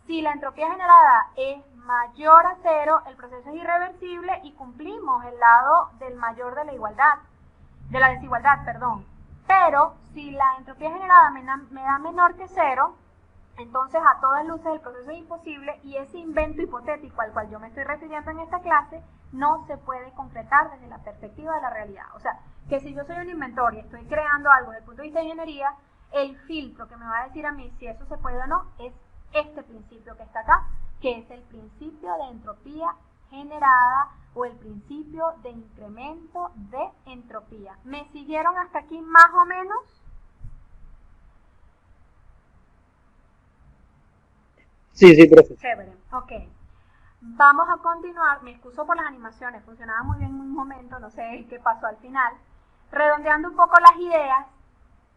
Si la entropía generada es mayor a 0, el proceso es irreversible y cumplimos el lado del mayor de la igualdad, de la desigualdad, perdón. Pero si la entropía generada me da menor que 0, entonces a todas luces el proceso es imposible y ese invento hipotético al cual yo me estoy refiriendo en esta clase no se puede concretar desde la perspectiva de la realidad. O sea, que si yo soy un inventor y estoy creando algo desde el punto de vista de ingeniería, el filtro que me va a decir a mí si eso se puede o no es este principio que está acá, que es el principio de entropía generada o el principio de incremento de entropía. ¿Me siguieron hasta aquí más o menos? Sí, profe. Chévere, ok. Vamos a continuar, me excuso por las animaciones, funcionaba muy bien en un momento, no sé qué pasó al final. Redondeando un poco las ideas,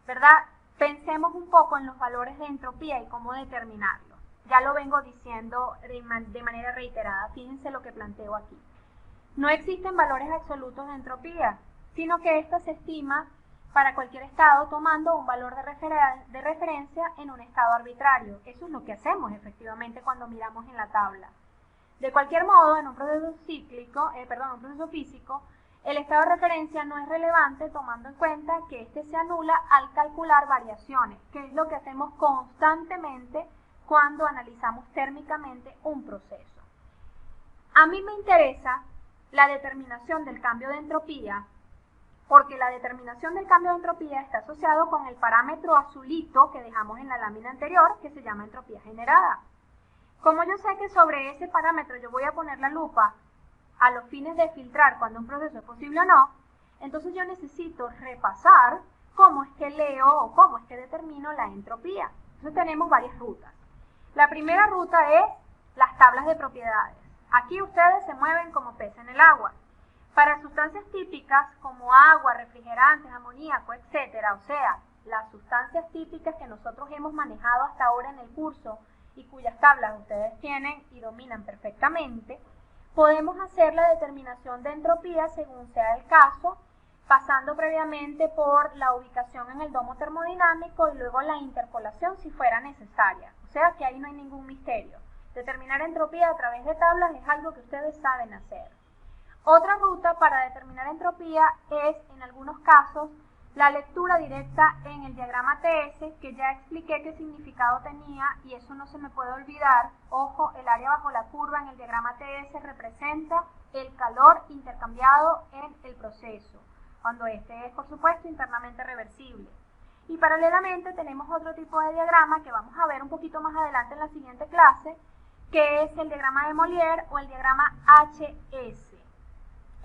¿verdad? Pensemos un poco en los valores de entropía y cómo determinarlos. Ya lo vengo diciendo de manera reiterada, fíjense lo que planteo aquí. No existen valores absolutos de entropía, sino que esta se estima para cualquier estado tomando un valor de referencia en un estado arbitrario. Eso es lo que hacemos efectivamente cuando miramos en la tabla. De cualquier modo, en un proceso un proceso físico, el estado de referencia no es relevante tomando en cuenta que este se anula al calcular variaciones, que es lo que hacemos constantemente cuando analizamos térmicamente un proceso. A mí me interesa la determinación del cambio de entropía, porque la determinación del cambio de entropía está asociado con el parámetro azulito que dejamos en la lámina anterior, que se llama entropía generada. Como yo sé que sobre ese parámetro yo voy a poner la lupa a los fines de filtrar cuando un proceso es posible o no, entonces yo necesito repasar cómo es que leo o cómo es que determino la entropía. Entonces tenemos varias rutas. La primera ruta es las tablas de propiedades. Aquí ustedes se mueven como pez en el agua. Para sustancias típicas como agua, refrigerantes, amoníaco, etcétera, o sea, las sustancias típicas que nosotros hemos manejado hasta ahora en el curso y cuyas tablas ustedes tienen y dominan perfectamente, podemos hacer la determinación de entropía según sea el caso, pasando previamente por la ubicación en el domo termodinámico y luego la interpolación si fuera necesaria. O sea que ahí no hay ningún misterio. Determinar entropía a través de tablas es algo que ustedes saben hacer. Otra ruta para determinar entropía es, en algunos casos, la lectura directa en el diagrama TS, que ya expliqué qué significado tenía y eso no se me puede olvidar. Ojo, el área bajo la curva en el diagrama TS representa el calor intercambiado en el proceso, cuando este es, por supuesto, internamente reversible. Y paralelamente tenemos otro tipo de diagrama que vamos a ver un poquito más adelante en la siguiente clase, que es el diagrama de Mollier o el diagrama HS.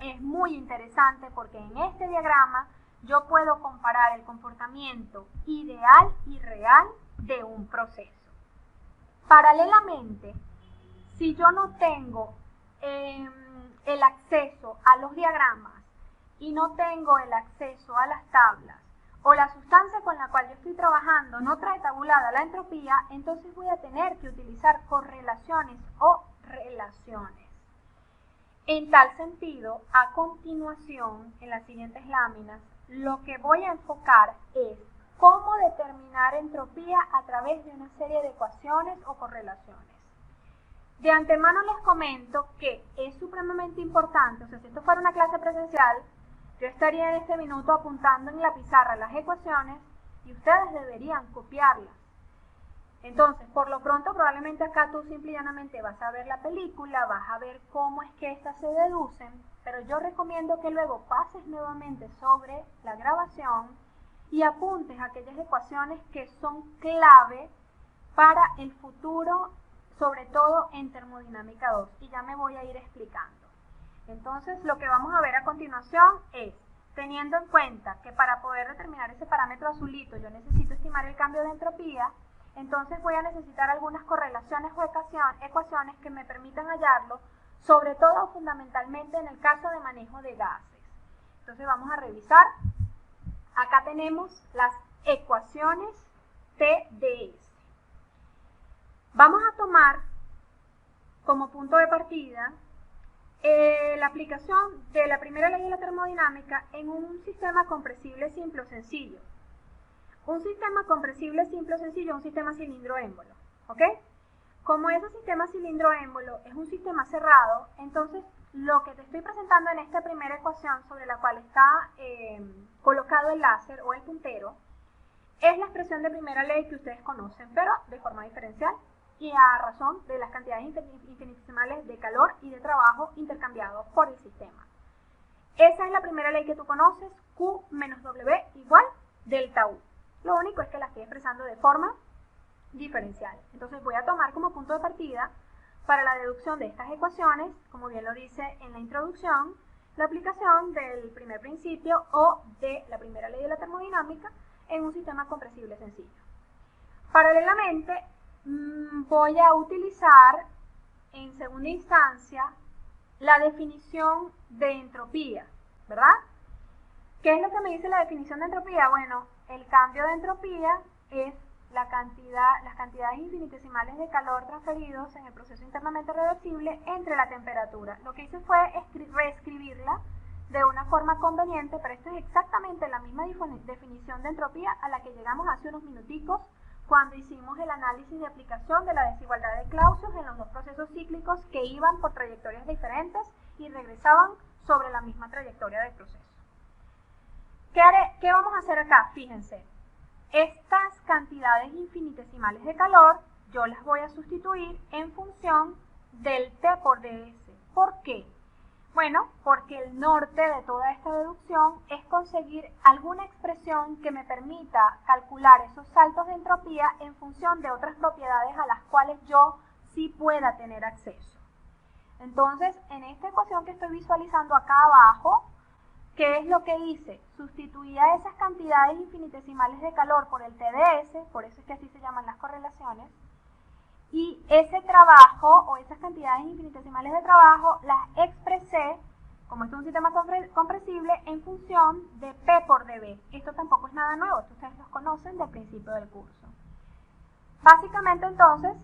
Es muy interesante porque en este diagrama yo puedo comparar el comportamiento ideal y real de un proceso. Paralelamente, si yo no tengo el acceso a los diagramas y no tengo el acceso a las tablas, o la sustancia con la cual yo estoy trabajando no trae tabulada la entropía, entonces voy a tener que utilizar correlaciones o relaciones. En tal sentido, a continuación, en las siguientes láminas, lo que voy a enfocar es cómo determinar entropía a través de una serie de ecuaciones o correlaciones. De antemano les comento que es supremamente importante, o sea, si esto fuera una clase presencial, yo estaría en este minuto apuntando en la pizarra las ecuaciones y ustedes deberían copiarlas. Entonces, por lo pronto, probablemente acá tú simple y llanamente vas a ver la película, vas a ver cómo es que estas se deducen, pero yo recomiendo que luego pases nuevamente sobre la grabación y apuntes aquellas ecuaciones que son clave para el futuro, sobre todo en termodinámica 2, y ya me voy a ir explicando. Entonces, lo que vamos a ver a continuación es, teniendo en cuenta que para poder determinar ese parámetro azulito yo necesito estimar el cambio de entropía, entonces voy a necesitar algunas correlaciones o ecuaciones que me permitan hallarlo, sobre todo fundamentalmente en el caso de manejo de gases. Entonces vamos a revisar. Acá tenemos las ecuaciones TdS. Vamos a tomar como punto de partida la aplicación de la primera ley de la termodinámica en un sistema compresible simple o sencillo. Un sistema compresible simple o sencillo es un sistema cilindro-émbolo, ¿ok? Como ese sistema cilindro-émbolo es un sistema cerrado, entonces lo que te estoy presentando en esta primera ecuación sobre la cual está colocado el láser o el puntero es la expresión de primera ley que ustedes conocen, pero de forma diferencial y a razón de las cantidades infinitesimales de calor y de trabajo intercambiados por el sistema. Esa es la primera ley que tú conoces, Q menos W igual delta U. Lo único es que la estoy expresando de forma diferencial. Entonces voy a tomar como punto de partida para la deducción de estas ecuaciones, como bien lo dice en la introducción, la aplicación del primer principio o de la primera ley de la termodinámica en un sistema compresible sencillo. Paralelamente, voy a utilizar en segunda instancia la definición de entropía, ¿verdad? ¿Qué es lo que me dice la definición de entropía? Bueno, el cambio de entropía es las cantidades infinitesimales de calor transferidos en el proceso internamente reversible entre la temperatura. Lo que hice fue reescribirla de una forma conveniente, pero esto es exactamente la misma definición de entropía a la que llegamos hace unos minuticos cuando hicimos el análisis de aplicación de la desigualdad de Clausius en los dos procesos cíclicos que iban por trayectorias diferentes y regresaban sobre la misma trayectoria del proceso. ¿Qué vamos a hacer acá? Fíjense, estas cantidades infinitesimales de calor yo las voy a sustituir en función del T por ds. ¿Por qué? Bueno, porque el norte de toda esta deducción es conseguir alguna expresión que me permita calcular esos saltos de entropía en función de otras propiedades a las cuales yo sí pueda tener acceso. Entonces, en esta ecuación que estoy visualizando acá abajo, ¿qué es lo que hice? Sustituía esas cantidades infinitesimales de calor por el TdS, por eso es que así se llaman las correlaciones, y ese trabajo o esas cantidades infinitesimales de trabajo las expresé, como esto es un sistema compresible, en función de P por dB. Esto tampoco es nada nuevo, esto ustedes los conocen del principio del curso. Básicamente entonces,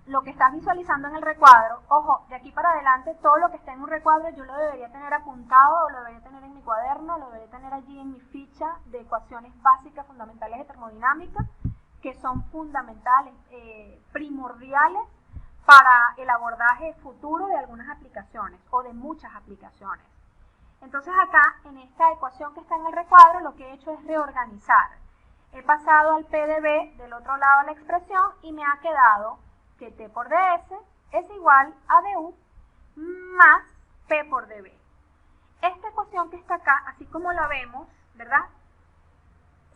lo que estás visualizando en el recuadro, ojo, de aquí para adelante todo lo que esté en un recuadro yo lo debería tener apuntado o lo debería tener en mi cuaderno cuaderno, lo deberé tener allí en mi ficha de ecuaciones básicas fundamentales de termodinámica, que son fundamentales, primordiales para el abordaje futuro de algunas aplicaciones o de muchas aplicaciones. Entonces acá, en esta ecuación que está en el recuadro, lo que he hecho es reorganizar. He pasado al P de B del otro lado de la expresión y me ha quedado que T por ds es igual a du más P por dB. Esta ecuación que está acá, así como la vemos, ¿verdad?,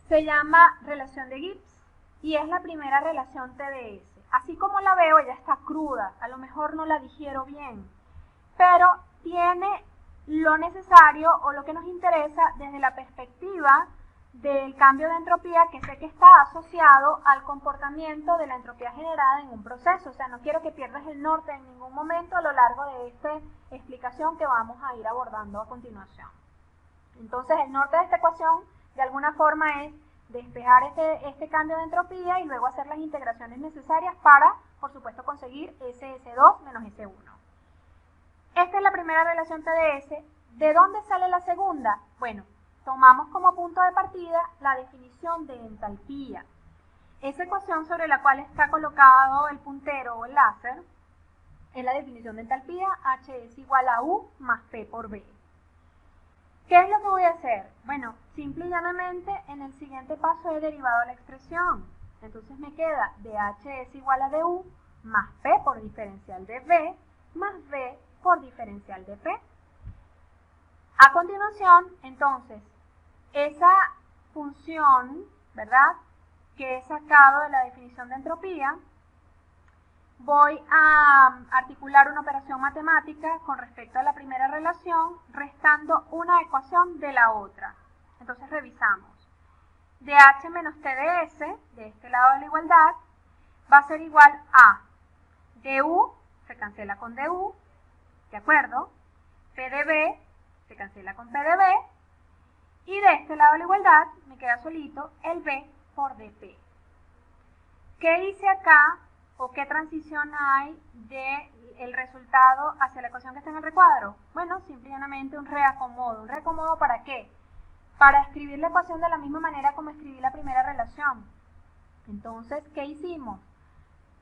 se llama relación de Gibbs y es la primera relación TdS. Así como la veo, ella está cruda, a lo mejor no la digiero bien, pero tiene lo necesario o lo que nos interesa desde la perspectiva del cambio de entropía, que sé que está asociado al comportamiento de la entropía generada en un proceso. O sea, no quiero que pierdas el norte en ningún momento a lo largo de esta explicación que vamos a ir abordando a continuación. Entonces, el norte de esta ecuación, de alguna forma, es despejar este cambio de entropía y luego hacer las integraciones necesarias para, por supuesto, conseguir SS2 menos S1. Esta es la primera relación TdS. ¿De dónde sale la segunda? Bueno, tomamos como punto de partida la definición de entalpía. Esa ecuación sobre la cual está colocado el puntero o el láser es la definición de entalpía. H es igual a U más P por B. ¿Qué es lo que voy a hacer? Bueno, simple y llanamente en el siguiente paso he derivado la expresión. Entonces me queda de H es igual a du más P por diferencial de B más B por diferencial de P. A continuación, entonces, esa función, ¿verdad?, que he sacado de la definición de entropía, voy a articular una operación matemática con respecto a la primera relación, restando una ecuación de la otra. Entonces revisamos. dH menos TdS, de este lado de la igualdad, va a ser igual a du, se cancela con du, ¿de acuerdo? P de B se cancela con P de B, y de este lado de la igualdad me queda solito el B por dP. ¿Qué hice acá o qué transición hay del resultado hacia la ecuación que está en el recuadro? Bueno, simplemente un reacomodo. ¿Un reacomodo para qué? Para escribir la ecuación de la misma manera como escribí la primera relación. Entonces, ¿qué hicimos?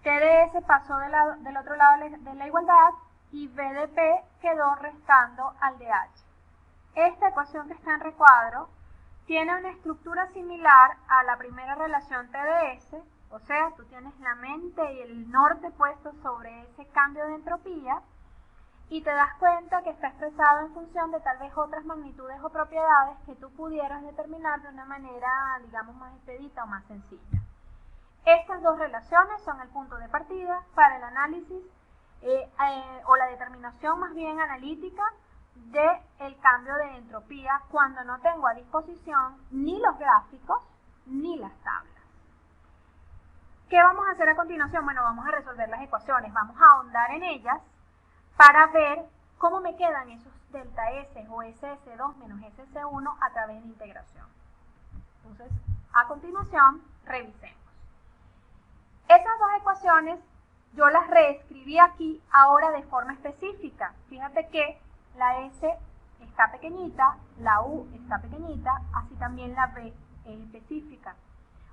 TdS pasó del otro lado de la igualdad y B de P quedó restando al de H. Esta ecuación que está en recuadro tiene una estructura similar a la primera relación TdS, o sea, tú tienes la mente y el norte puesto sobre ese cambio de entropía y te das cuenta que está expresado en función de tal vez otras magnitudes o propiedades que tú pudieras determinar de una manera, digamos, más expedita o más sencilla. Estas dos relaciones son el punto de partida para el análisis o la determinación más bien analítica del cambio de entropía cuando no tengo a disposición ni los gráficos ni las tablas. ¿Qué vamos a hacer a continuación? Bueno, vamos a resolver las ecuaciones, vamos a ahondar en ellas para ver cómo me quedan esos delta S o SS2 menos SS1 a través de integración. Entonces, a continuación, revisemos. Esas dos ecuaciones yo las reescribí aquí ahora de forma específica. Fíjate que la S está pequeñita, la U está pequeñita, así también la B es específica.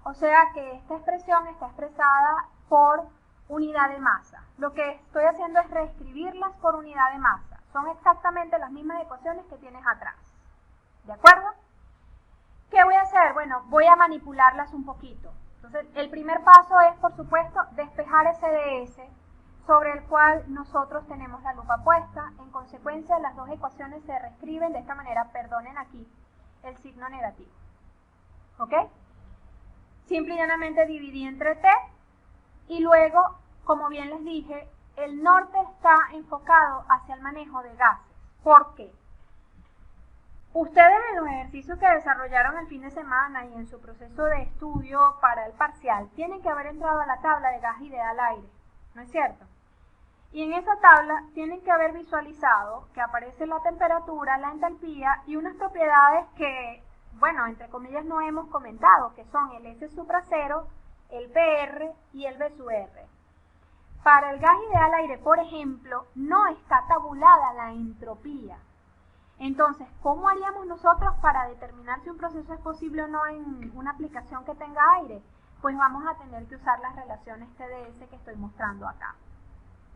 O sea que esta expresión está expresada por unidad de masa. Lo que estoy haciendo es reescribirlas por unidad de masa. Son exactamente las mismas ecuaciones que tienes atrás. ¿De acuerdo? ¿Qué voy a hacer? Bueno, voy a manipularlas un poquito. Entonces, el primer paso es, por supuesto, despejar ese ds sobre el cual nosotros tenemos la lupa puesta. En consecuencia, las dos ecuaciones se reescriben de esta manera. Perdonen aquí el signo negativo. ¿Ok? Simple y llanamente dividí entre t y luego, como bien les dije, el norte está enfocado hacia el manejo de gases. ¿Por qué? Ustedes en los ejercicios que desarrollaron el fin de semana y en su proceso de estudio para el parcial tienen que haber entrado a la tabla de gas ideal aire, ¿no es cierto? Y en esa tabla tienen que haber visualizado que aparece la temperatura, la entalpía y unas propiedades que, bueno, entre comillas no hemos comentado, que son el S supra 0, el PR y el B sub R. Para el gas ideal aire, por ejemplo, no está tabulada la entropía. Entonces, ¿cómo haríamos nosotros para determinar si un proceso es posible o no en una aplicación que tenga aire? Pues vamos a tener que usar las relaciones TdS que estoy mostrando acá.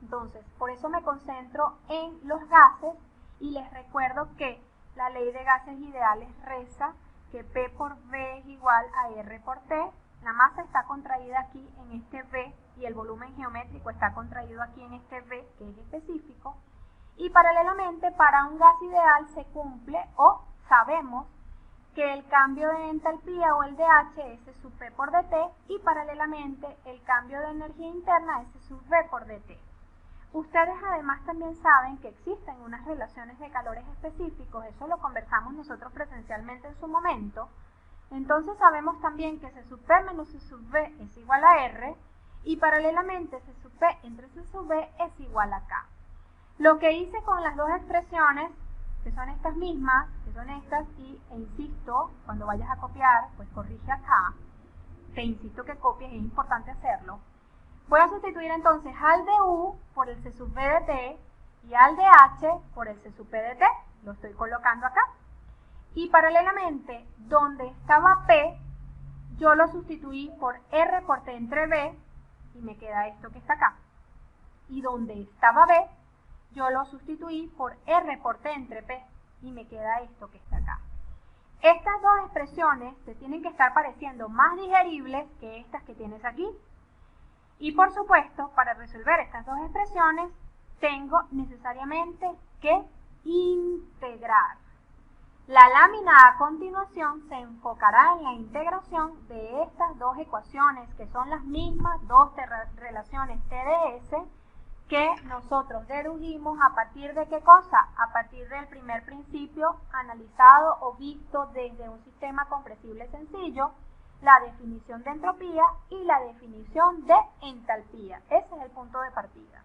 Entonces, por eso me concentro en los gases y les recuerdo que la ley de gases ideales reza que P por V es igual a R por T. La masa está contraída aquí en este V y el volumen geométrico está contraído aquí en este V, que es específico. Y paralelamente, para un gas ideal se cumple o sabemos que el cambio de entalpía o el dH es S sub P por dt y paralelamente el cambio de energía interna es S sub V por dt. Ustedes además también saben que existen unas relaciones de calores específicos, eso lo conversamos nosotros presencialmente en su momento. Entonces sabemos también que S sub P menos S sub V es igual a R y paralelamente S sub P entre S sub V es igual a K. Lo que hice con las dos expresiones, que son estas mismas, que son estas, e insisto, cuando vayas a copiar, pues corrige acá, te insisto que copies, es importante hacerlo. Voy a sustituir entonces al de U por el C sub V de T y al de H por el C sub P de T, lo estoy colocando acá. Y paralelamente, donde estaba P, yo lo sustituí por R por T entre B y me queda esto que está acá. Y donde estaba B, yo lo sustituí por R por T entre P y me queda esto que está acá. Estas dos expresiones te tienen que estar pareciendo más digeribles que estas que tienes aquí. Y por supuesto, para resolver estas dos expresiones, tengo necesariamente que integrar. La lámina a continuación se enfocará en la integración de estas dos ecuaciones, que son las mismas dos relaciones TdS, que nosotros dedujimos a partir de ¿qué cosa? A partir del primer principio analizado o visto desde un sistema compresible sencillo, la definición de entropía y la definición de entalpía. Ese es el punto de partida.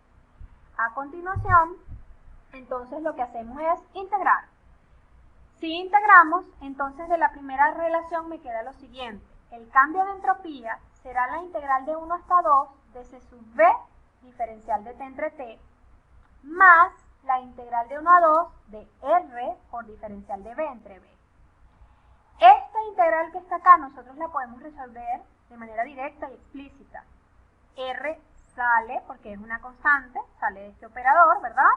A continuación, entonces lo que hacemos es integrar. Si integramos, entonces de la primera relación me queda lo siguiente. El cambio de entropía será la integral de 1 hasta 2 de C sub V diferencial de T entre T, más la integral de 1 a 2 de R por diferencial de B entre B. Esta integral que está acá nosotros la podemos resolver de manera directa y explícita. R sale, porque es una constante, sale de este operador, ¿verdad?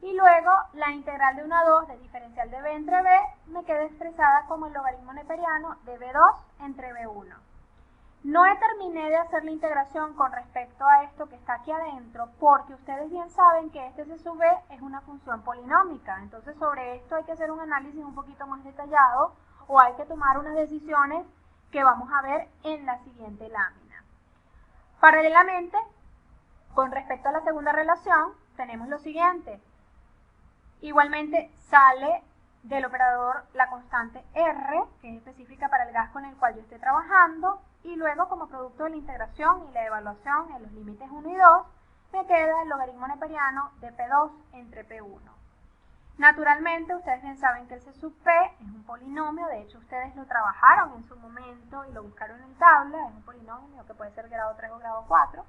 Y luego la integral de 1 a 2 de diferencial de B entre B me queda expresada como el logaritmo neperiano de B2 entre B1. No terminé de hacer la integración con respecto a esto que está aquí adentro, porque ustedes bien saben que este C sub B es una función polinómica. Entonces sobre esto hay que hacer un análisis un poquito más detallado o hay que tomar unas decisiones que vamos a ver en la siguiente lámina. Paralelamente, con respecto a la segunda relación, tenemos lo siguiente. Igualmente sale del operador la constante R, que es específica para el gas con el cual yo estoy trabajando, y luego como producto de la integración y la evaluación en los límites 1 y 2, me queda el logaritmo neperiano de P2 entre P1. Naturalmente, ustedes bien saben que el C sub P es un polinomio, de hecho ustedes lo trabajaron en su momento y lo buscaron en tabla, es un polinomio que puede ser grado 3 o grado 4.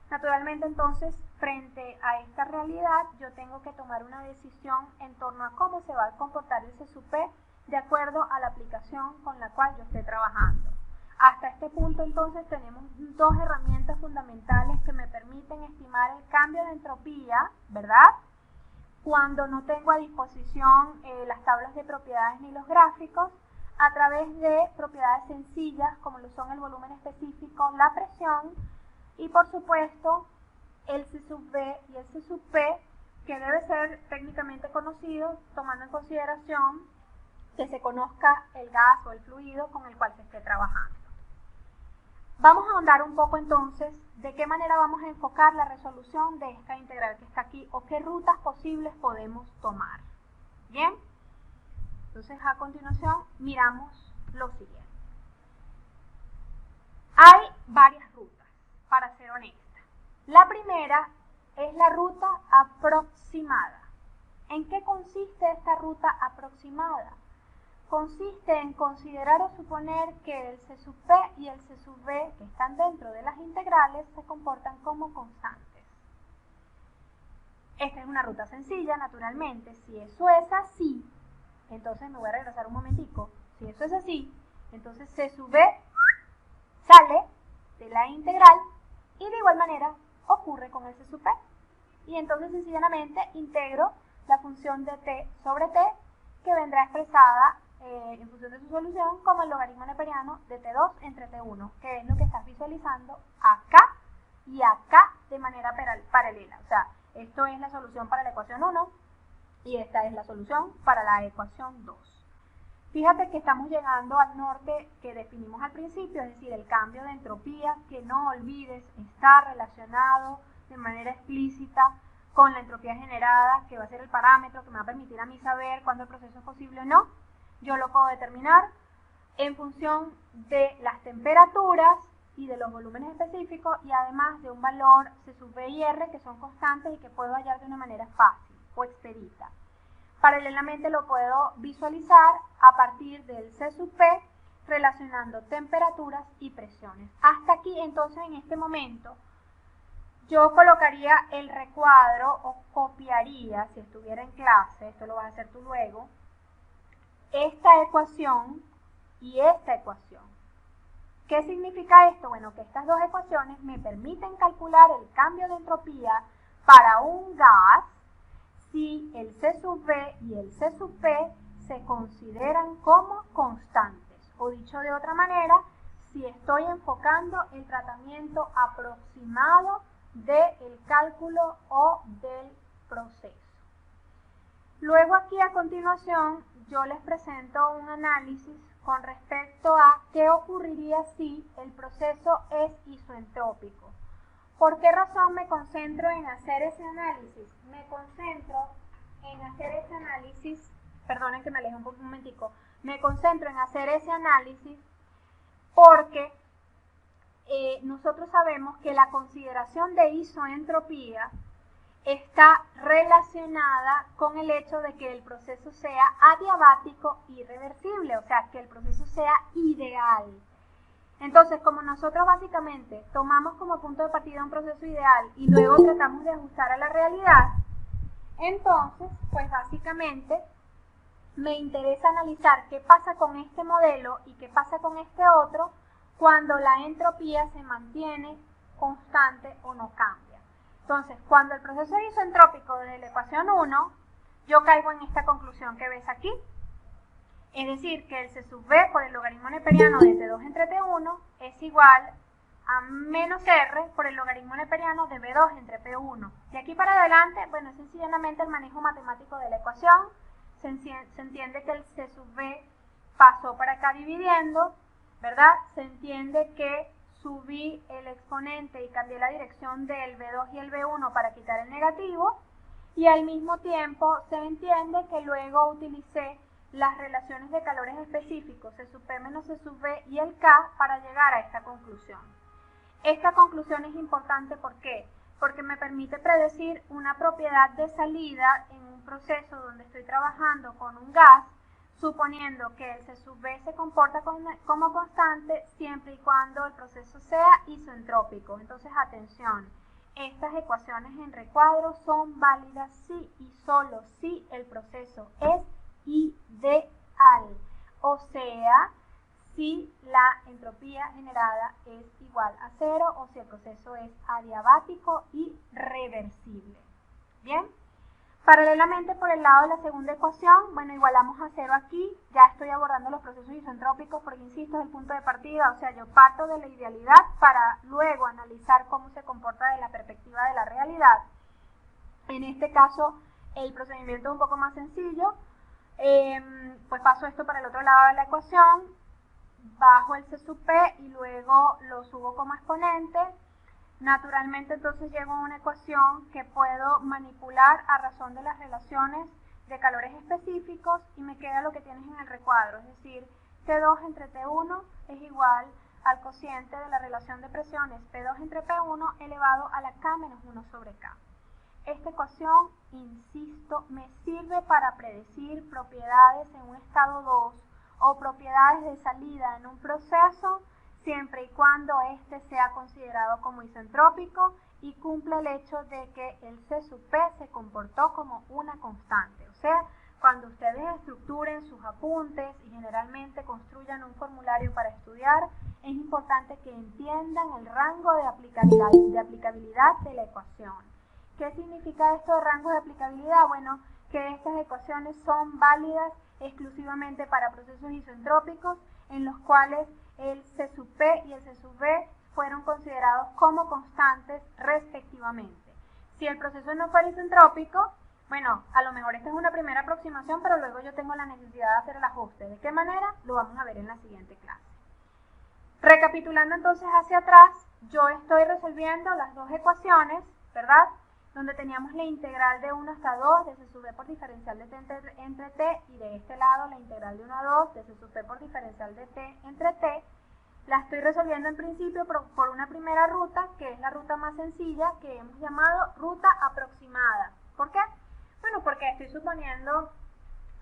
Naturalmente, entonces, frente a esta realidad, yo tengo que tomar una decisión en torno a cómo se va a comportar el C sub P de acuerdo a la aplicación con la cual yo esté trabajando. Hasta este punto, entonces, tenemos dos herramientas fundamentales que me permiten estimar el cambio de entropía, ¿verdad? Cuando no tengo a disposición las tablas de propiedades ni los gráficos, a través de propiedades sencillas como lo son el volumen específico, la presión y por supuesto el C sub V y el C sub P, que debe ser técnicamente conocido tomando en consideración que se conozca el gas o el fluido con el cual se esté trabajando. Vamos a ahondar un poco entonces de qué manera vamos a enfocar la resolución de esta integral que está aquí o qué rutas posibles podemos tomar. ¿Bien? Entonces a continuación miramos lo siguiente. Hay varias rutas, para ser honesta. La primera es la ruta aproximada. ¿En qué consiste esta ruta aproximada? Consiste en considerar o suponer que el C sub P y el C sub V que están dentro de las integrales se comportan como constantes. Esta es una ruta sencilla, naturalmente. Si eso es así, Entonces me voy a regresar un momentico. Si eso es así, entonces C sub B sale de la integral y de igual manera ocurre con el C sub P. Y entonces sencillamente integro la función de t sobre t, que vendrá expresada en función de su solución como el logaritmo neperiano de t2 entre t1, que es lo que estás visualizando acá y acá de manera paralela. O sea, esto es la solución para la ecuación 1 y esta es la solución para la ecuación 2. Fíjate que estamos llegando al norte que definimos al principio, es decir, el cambio de entropía, que no olvides está relacionado de manera explícita con la entropía generada, que va a ser el parámetro que me va a permitir a mí saber cuándo el proceso es posible o no. Yo lo puedo determinar en función de las temperaturas y de los volúmenes específicos, y además de un valor C sub B y R que son constantes y que puedo hallar de una manera fácil o expedita. Paralelamente lo puedo visualizar a partir del C sub P relacionando temperaturas y presiones. Hasta aquí entonces en este momento yo colocaría el recuadro o copiaría, si estuviera en clase, esto lo vas a hacer tú luego, esta ecuación y esta ecuación. ¿Qué significa esto? Bueno, que estas dos ecuaciones me permiten calcular el cambio de entropía para un gas si el C sub B y el C sub P se consideran como constantes. O dicho de otra manera, si estoy enfocando el tratamiento aproximado del cálculo o del proceso. Luego aquí a continuación yo les presento un análisis con respecto a qué ocurriría si el proceso es isoentrópico. ¿Por qué razón me concentro en hacer ese análisis? Me concentro en hacer ese análisis, perdonen que me aleje un momentico, me concentro en hacer ese análisis porque nosotros sabemos que la consideración de isoentropía está relacionada con el hecho de que el proceso sea adiabático y reversible, o sea, que el proceso sea ideal. Entonces, como nosotros básicamente tomamos como punto de partida un proceso ideal y luego tratamos de ajustar a la realidad, entonces, pues básicamente me interesa analizar qué pasa con este modelo y qué pasa con este otro cuando la entropía se mantiene constante o no cambia. Entonces, cuando el proceso es isentrópico desde la ecuación 1, yo caigo en esta conclusión que ves aquí. Es decir, que el C sub B por el logaritmo neperiano de T2 entre T1 es igual a menos R por el logaritmo neperiano de B2 entre P1. De aquí para adelante, bueno, es sencillamente el manejo matemático de la ecuación. Se entiende que el C sub B pasó para acá dividiendo, ¿verdad? Se entiende que subí el exponente y cambié la dirección del B2 y el B1 para quitar el negativo, y al mismo tiempo se entiende que luego utilicé las relaciones de calores específicos, C sub P menos C sub B y el K, para llegar a esta conclusión. Esta conclusión es importante, ¿por qué? Porque me permite predecir una propiedad de salida en un proceso donde estoy trabajando con un gas, suponiendo que el C sub B se comporta como constante siempre y cuando el proceso sea isoentrópico. Entonces, atención, estas ecuaciones en recuadro son válidas si y solo si el proceso es ideal, o sea, si la entropía generada es igual a 0 o si el proceso es adiabático y reversible. Bien, paralelamente por el lado de la segunda ecuación, bueno, igualamos a 0 aquí, ya estoy abordando los procesos isentrópicos porque, insisto, es el punto de partida, o sea, yo parto de la idealidad para luego analizar cómo se comporta de la perspectiva de la realidad. En este caso, el procedimiento es un poco más sencillo. Pues paso esto para el otro lado de la ecuación, bajo el C sub P y luego lo subo como exponente. Naturalmente entonces llego a una ecuación que puedo manipular a razón de las relaciones de calores específicos y me queda lo que tienes en el recuadro, es decir, T2 entre T1 es igual al cociente de la relación de presiones P2 entre P1 elevado a la K menos 1 sobre K. Esta ecuación, insisto, me sirve para predecir propiedades en un estado 2 o propiedades de salida en un proceso, siempre y cuando éste sea considerado como isentrópico y cumple el hecho de que el C sub P se comportó como una constante. O sea, cuando ustedes estructuren sus apuntes y generalmente construyan un formulario para estudiar, es importante que entiendan el rango de aplicabilidad de la ecuación. ¿Qué significa esto de rango de aplicabilidad? Bueno, que estas ecuaciones son válidas exclusivamente para procesos isentrópicos en los cuales el C sub P y el C sub V fueron considerados como constantes respectivamente. Si el proceso no fuera isentrópico, bueno, a lo mejor esta es una primera aproximación, pero luego yo tengo la necesidad de hacer el ajuste. ¿De qué manera? Lo vamos a ver en la siguiente clase. Recapitulando entonces hacia atrás, yo estoy resolviendo las dos ecuaciones, ¿verdad? Donde teníamos la integral de 1 hasta 2 de C sub B por diferencial de t entre t, y de este lado la integral de 1 a 2 de C sub P por diferencial de t entre t. La estoy resolviendo en principio por una primera ruta, que es la ruta más sencilla, que hemos llamado ruta aproximada. ¿Por qué? Bueno, porque estoy suponiendo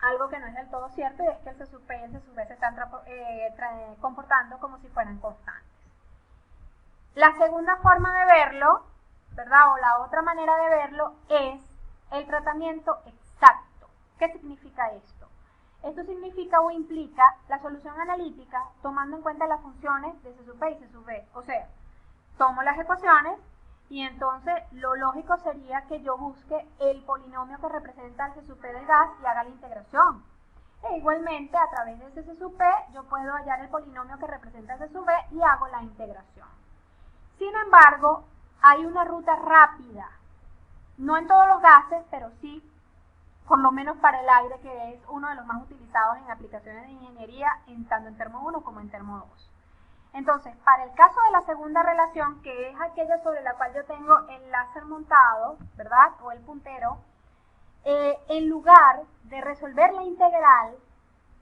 algo que no es del todo cierto, y es que el C sub P y el C sub V se están comportando como si fueran constantes. La segunda forma de verlo, ¿verdad? O la otra manera de verlo es el tratamiento exacto. ¿Qué significa esto? Esto significa o implica la solución analítica tomando en cuenta las funciones de C sub P y C sub V. O sea, tomo las ecuaciones y entonces lo lógico sería que yo busque el polinomio que representa el C sub P del gas y haga la integración. E igualmente, a través de ese C sub P, yo puedo hallar el polinomio que representa el C sub V y hago la integración. Sin embargo, hay una ruta rápida, no en todos los gases, pero sí, por lo menos para el aire, que es uno de los más utilizados en aplicaciones de ingeniería, tanto en termo 1 como en termo 2. Entonces, para el caso de la segunda relación, que es aquella sobre la cual yo tengo el láser montado, ¿verdad? O el puntero, en lugar de resolver la integral,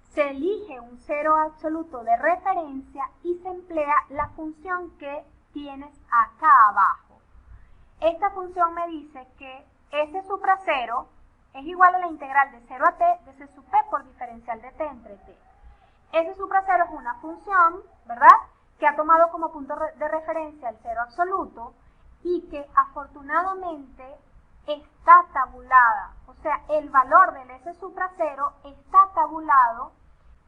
se elige un cero absoluto de referencia y se emplea la función que tienes acá abajo. Esta función me dice que S supra 0 es igual a la integral de 0 a t de C sub P por diferencial de t entre t. S supra 0 es una función, ¿verdad?, que ha tomado como punto de referencia el cero absoluto y que afortunadamente está tabulada. O sea, el valor del S supra 0 está tabulado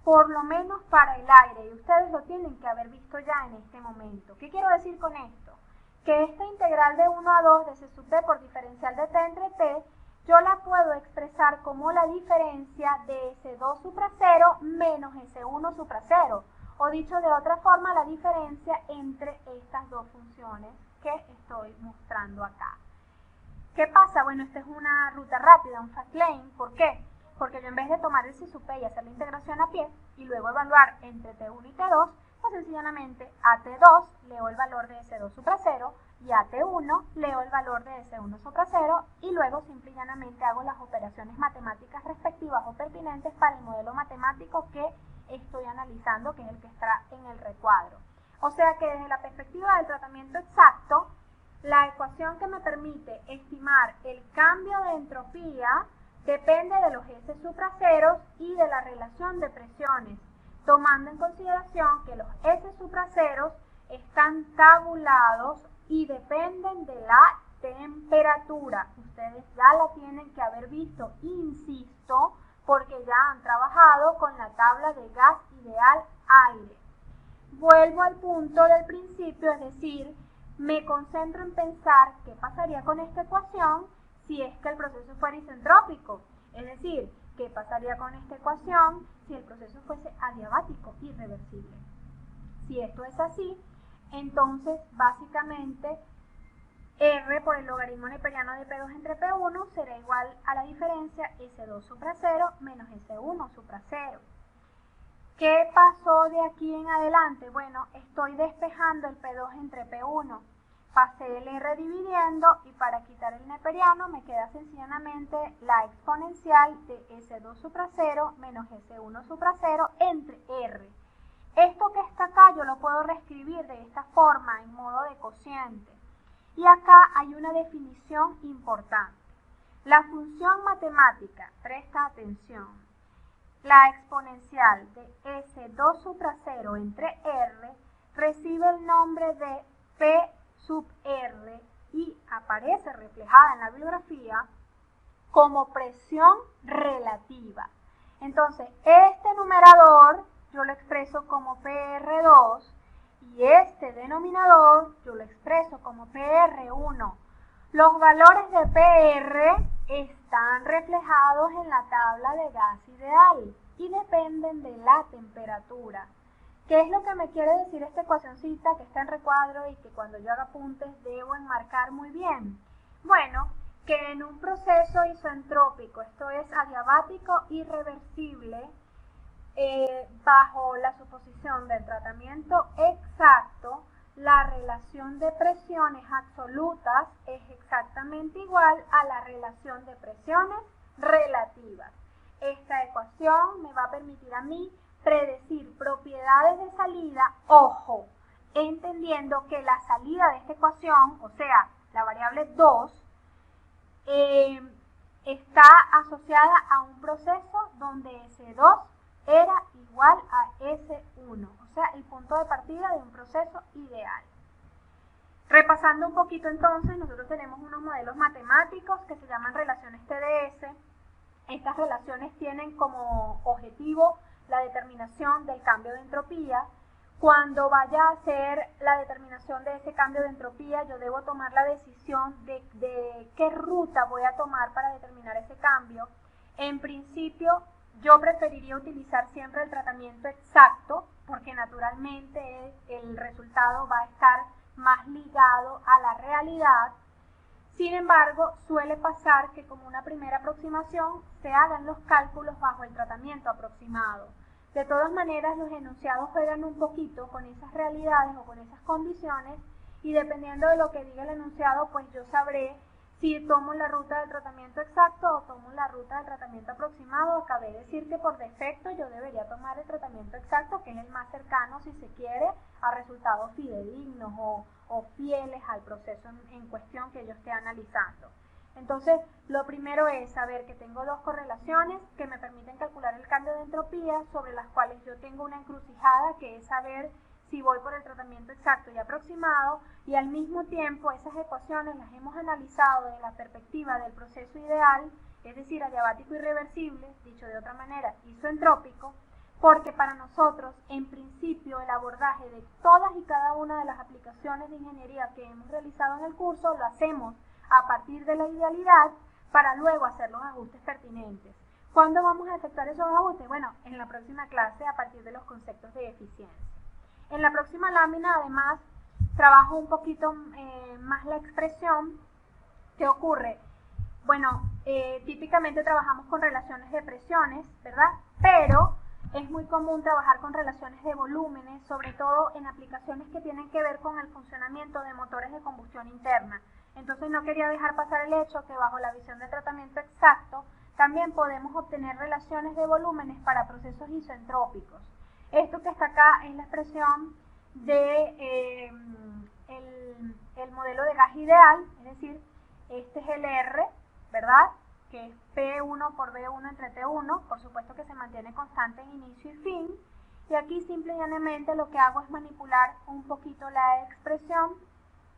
por lo menos para el aire, y ustedes lo tienen que haber visto ya en este momento. ¿Qué quiero decir con esto? Que esta integral de 1 a 2 de C sub P por diferencial de t entre t, yo la puedo expresar como la diferencia de S2 supra 0 menos S1 supra 0, o dicho de otra forma, la diferencia entre estas dos funciones que estoy mostrando acá. ¿Qué pasa? Bueno, esta es una ruta rápida, un fast lane. ¿Por qué? Porque yo en vez de tomar el C sub P y hacer la integración a pie y luego evaluar entre T1 y T2, pues sencillamente a T2 leo el valor de S2 supra 0 y a T1 leo el valor de S1 supra 0 y luego simple y llanamente hago las operaciones matemáticas respectivas o pertinentes para el modelo matemático que estoy analizando, que es el que está en el recuadro. O sea que desde la perspectiva del tratamiento exacto, la ecuación que me permite estimar el cambio de entropía depende de los S supra 0 y de la relación de presiones, tomando en consideración que los S supra 0 están tabulados y dependen de la temperatura. Ustedes ya la tienen que haber visto, insisto, porque ya han trabajado con la tabla de gas ideal aire. Vuelvo al punto del principio, es decir, me concentro en pensar qué pasaría con esta ecuación si es que el proceso fuera isentrópico. Es decir, qué pasaría con esta ecuación si el proceso fuese adiabático, irreversible. Si esto es así, entonces básicamente R por el logaritmo neperiano de P2 entre P1 será igual a la diferencia S2 supra 0 menos S1 supra 0. ¿Qué pasó de aquí en adelante? Bueno, estoy despejando el P2 entre P1. Pasé el R dividiendo y para quitar el neperiano me queda sencillamente la exponencial de S2 supra 0 menos S1 supra 0 entre R. Esto que está acá yo lo puedo reescribir de esta forma en modo de cociente. Y acá hay una definición importante. La función matemática, presta atención, la exponencial de S2 supra 0 entre R recibe el nombre de P sub R y aparece reflejada en la bibliografía como presión relativa. Entonces, este numerador yo lo expreso como PR2 y este denominador yo lo expreso como PR1. Los valores de PR están reflejados en la tabla de gas ideal y dependen de la temperatura. ¿Qué es lo que me quiere decir esta ecuacioncita que está en recuadro y que cuando yo haga apuntes debo enmarcar muy bien? Bueno, que en un proceso isoentrópico, esto es adiabático irreversible, bajo la suposición del tratamiento exacto, la relación de presiones absolutas es exactamente igual a la relación de presiones relativas. Esta ecuación me va a permitir a mí predecir propiedades de salida, ojo, entendiendo que la salida de esta ecuación, o sea, la variable 2, está asociada a un proceso donde S2 era igual a S1, o sea, el punto de partida de un proceso ideal. Repasando un poquito entonces, nosotros tenemos unos modelos matemáticos que se llaman relaciones TDS. Estas relaciones tienen como objetivo la determinación del cambio de entropía. Cuando vaya a hacer la determinación de ese cambio de entropía, yo debo tomar la decisión de qué ruta voy a tomar para determinar ese cambio. En principio, yo preferiría utilizar siempre el tratamiento exacto, porque naturalmente el resultado va a estar más ligado a la realidad. Sin embargo, suele pasar que como una primera aproximación se hagan los cálculos bajo el tratamiento aproximado. De todas maneras, los enunciados juegan un poquito con esas realidades o con esas condiciones y dependiendo de lo que diga el enunciado, pues yo sabré si tomo la ruta del tratamiento exacto o tomo la ruta del tratamiento aproximado. Acabé de decir que por defecto yo debería tomar el tratamiento exacto, que es el más cercano, si se quiere, a resultados fidedignos o fieles al proceso en cuestión que yo esté analizando. Entonces, lo primero es saber que tengo dos correlaciones que me permiten calcular el cambio de entropía, sobre las cuales yo tengo una encrucijada, que es saber si voy por el tratamiento exacto y aproximado, y al mismo tiempo esas ecuaciones las hemos analizado desde la perspectiva del proceso ideal, es decir, adiabático irreversible, dicho de otra manera, isoentrópico, porque para nosotros, en principio, el abordaje de todas y cada una de las aplicaciones de ingeniería que hemos realizado en el curso lo hacemos a partir de la idealidad para luego hacer los ajustes pertinentes. ¿Cuándo vamos a efectuar esos ajustes? Bueno, en la próxima clase a partir de los conceptos de eficiencia. En la próxima lámina, además, trabajo un poquito más la expresión. ¿Qué ocurre? Bueno, típicamente trabajamos con relaciones de presiones, ¿verdad? Pero es muy común trabajar con relaciones de volúmenes, sobre todo en aplicaciones que tienen que ver con el funcionamiento de motores de combustión interna. Entonces no quería dejar pasar el hecho que bajo la visión del tratamiento exacto también podemos obtener relaciones de volúmenes para procesos isoentrópicos. Esto que está acá es la expresión de el modelo de gas ideal, es decir, este es el R, ¿verdad? Que es P1 por B1 entre T1, por supuesto que se mantiene constante en inicio y fin, y aquí simple y llanamente lo que hago es manipular un poquito la expresión,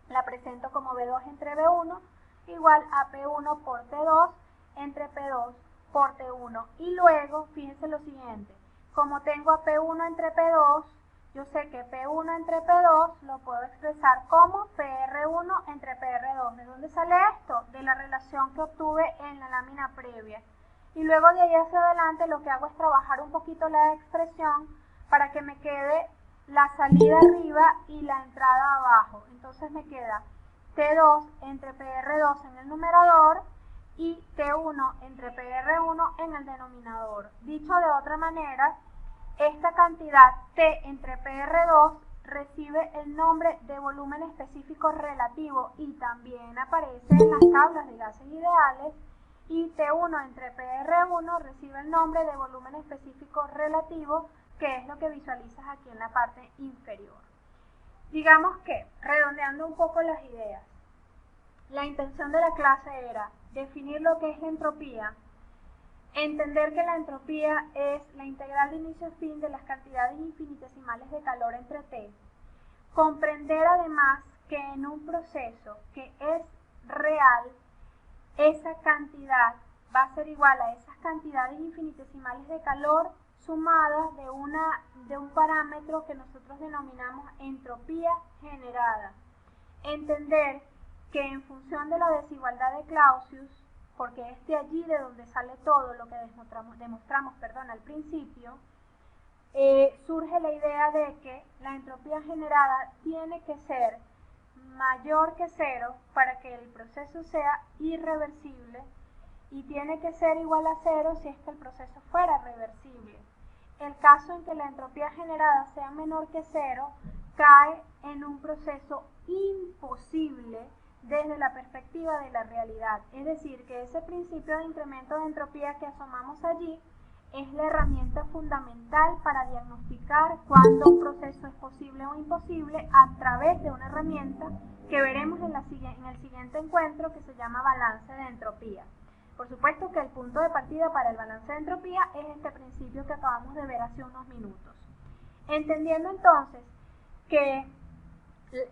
la presento como B2 entre B1 igual a P1 por T2 entre P2 por T1, y luego, fíjense lo siguiente, como tengo a P1 entre P2, yo sé que P1 entre P2 lo puedo expresar como PR1 entre PR2. ¿De dónde sale esto? De la relación que obtuve en la lámina previa. Y luego de ahí hacia adelante lo que hago es trabajar un poquito la expresión para que me quede la salida arriba y la entrada abajo. Entonces me queda T2 entre PR2 en el numerador y T1 entre PR1 en el denominador. Dicho de otra manera, esta cantidad T entre PR2 recibe el nombre de volumen específico relativo y también aparece en las tablas de gases ideales, y T1 entre PR1 recibe el nombre de volumen específico relativo, que es lo que visualizas aquí en la parte inferior. Digamos que, redondeando un poco las ideas, la intención de la clase era definir lo que es la entropía, entender que la entropía es la integral de inicio a fin de las cantidades infinitesimales de calor entre T, comprender además que en un proceso que es real, esa cantidad va a ser igual a esas cantidades infinitesimales de calor sumadas de un parámetro que nosotros denominamos entropía generada. Entender que en función de la desigualdad de Clausius, porque es de allí de donde sale todo lo que demostramos al principio, surge la idea de que la entropía generada tiene que ser mayor que cero para que el proceso sea irreversible y tiene que ser igual a cero si es que el proceso fuera reversible. El caso en que la entropía generada sea menor que cero cae en un proceso imposible desde la perspectiva de la realidad. Es decir, que ese principio de incremento de entropía que asomamos allí es la herramienta fundamental para diagnosticar cuándo un proceso es posible o imposible a través de una herramienta que veremos en el siguiente encuentro, que se llama balance de entropía. Por supuesto que el punto de partida para el balance de entropía es este principio que acabamos de ver hace unos minutos. Entendiendo entonces que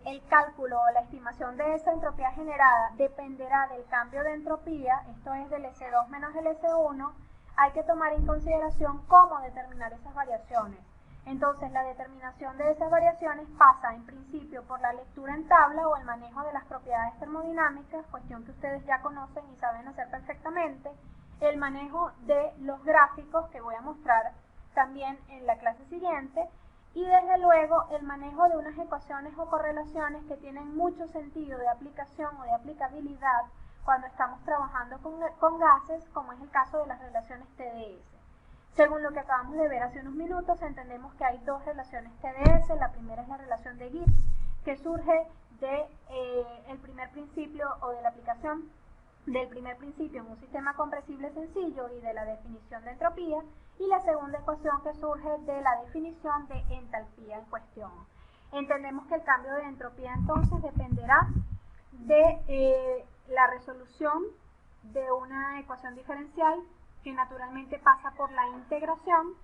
el cálculo o la estimación de esa entropía generada dependerá del cambio de entropía, esto es del S2 menos el S1, hay que tomar en consideración cómo determinar esas variaciones. Entonces, la determinación de esas variaciones pasa en principio por la lectura en tabla o el manejo de las propiedades termodinámicas, cuestión que ustedes ya conocen y saben hacer perfectamente, el manejo de los gráficos que voy a mostrar también en la clase siguiente, y desde luego el manejo de unas ecuaciones o correlaciones que tienen mucho sentido de aplicación o de aplicabilidad cuando estamos trabajando con gases, como es el caso de las relaciones TdS. Según lo que acabamos de ver hace unos minutos, entendemos que hay dos relaciones TdS. La primera es la relación de Gibbs, que surge del primer principio o de la aplicación del primer principio en un sistema compresible sencillo y de la definición de entropía, y la segunda ecuación que surge de la definición de entalpía en cuestión. Entendemos que el cambio de entropía entonces dependerá de la resolución de una ecuación diferencial que naturalmente pasa por la integración,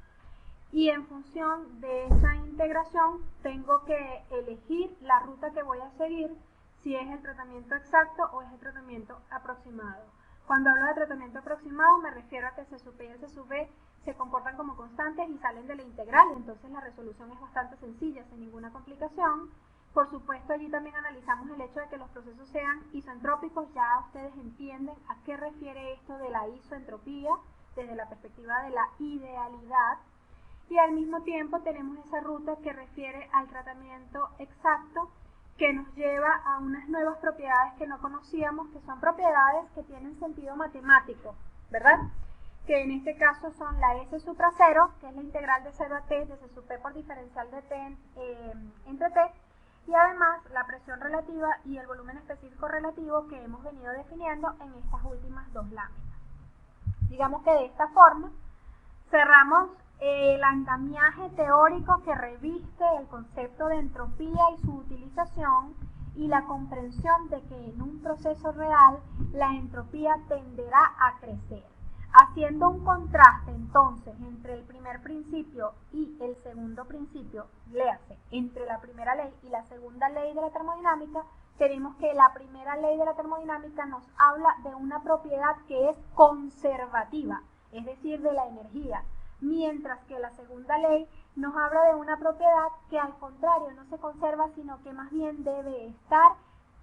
y en función de esa integración tengo que elegir la ruta que voy a seguir, si es el tratamiento exacto o es el tratamiento aproximado. Cuando hablo de tratamiento aproximado me refiero a que C sub P y el C sub B se comportan como constantes y salen de la integral, entonces la resolución es bastante sencilla, sin ninguna complicación. Por supuesto, allí también analizamos el hecho de que los procesos sean isoentrópicos. Ya ustedes entienden a qué refiere esto de la isoentropía desde la perspectiva de la idealidad. Y al mismo tiempo tenemos esa ruta que refiere al tratamiento exacto, que nos lleva a unas nuevas propiedades que no conocíamos, que son propiedades que tienen sentido matemático, ¿verdad? Que en este caso son la S supra 0, que es la integral de 0 a t de C sub P por diferencial de t entre t, y además la presión relativa y el volumen específico relativo que hemos venido definiendo en estas últimas dos láminas. Digamos que de esta forma cerramos el andamiaje teórico que reviste el concepto de entropía y su utilización y la comprensión de que en un proceso real la entropía tenderá a crecer. Haciendo un contraste entonces entre el primer principio y el segundo principio, léase, entre la primera ley y la segunda ley de la termodinámica, tenemos que la primera ley de la termodinámica nos habla de una propiedad que es conservativa, es decir, de la energía, mientras que la segunda ley nos habla de una propiedad que al contrario no se conserva, sino que más bien debe estar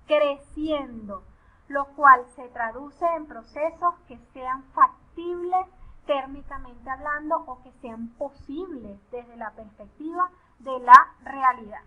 creciendo, lo cual se traduce en procesos que sean factibles térmicamente hablando o que sean posibles desde la perspectiva de la realidad.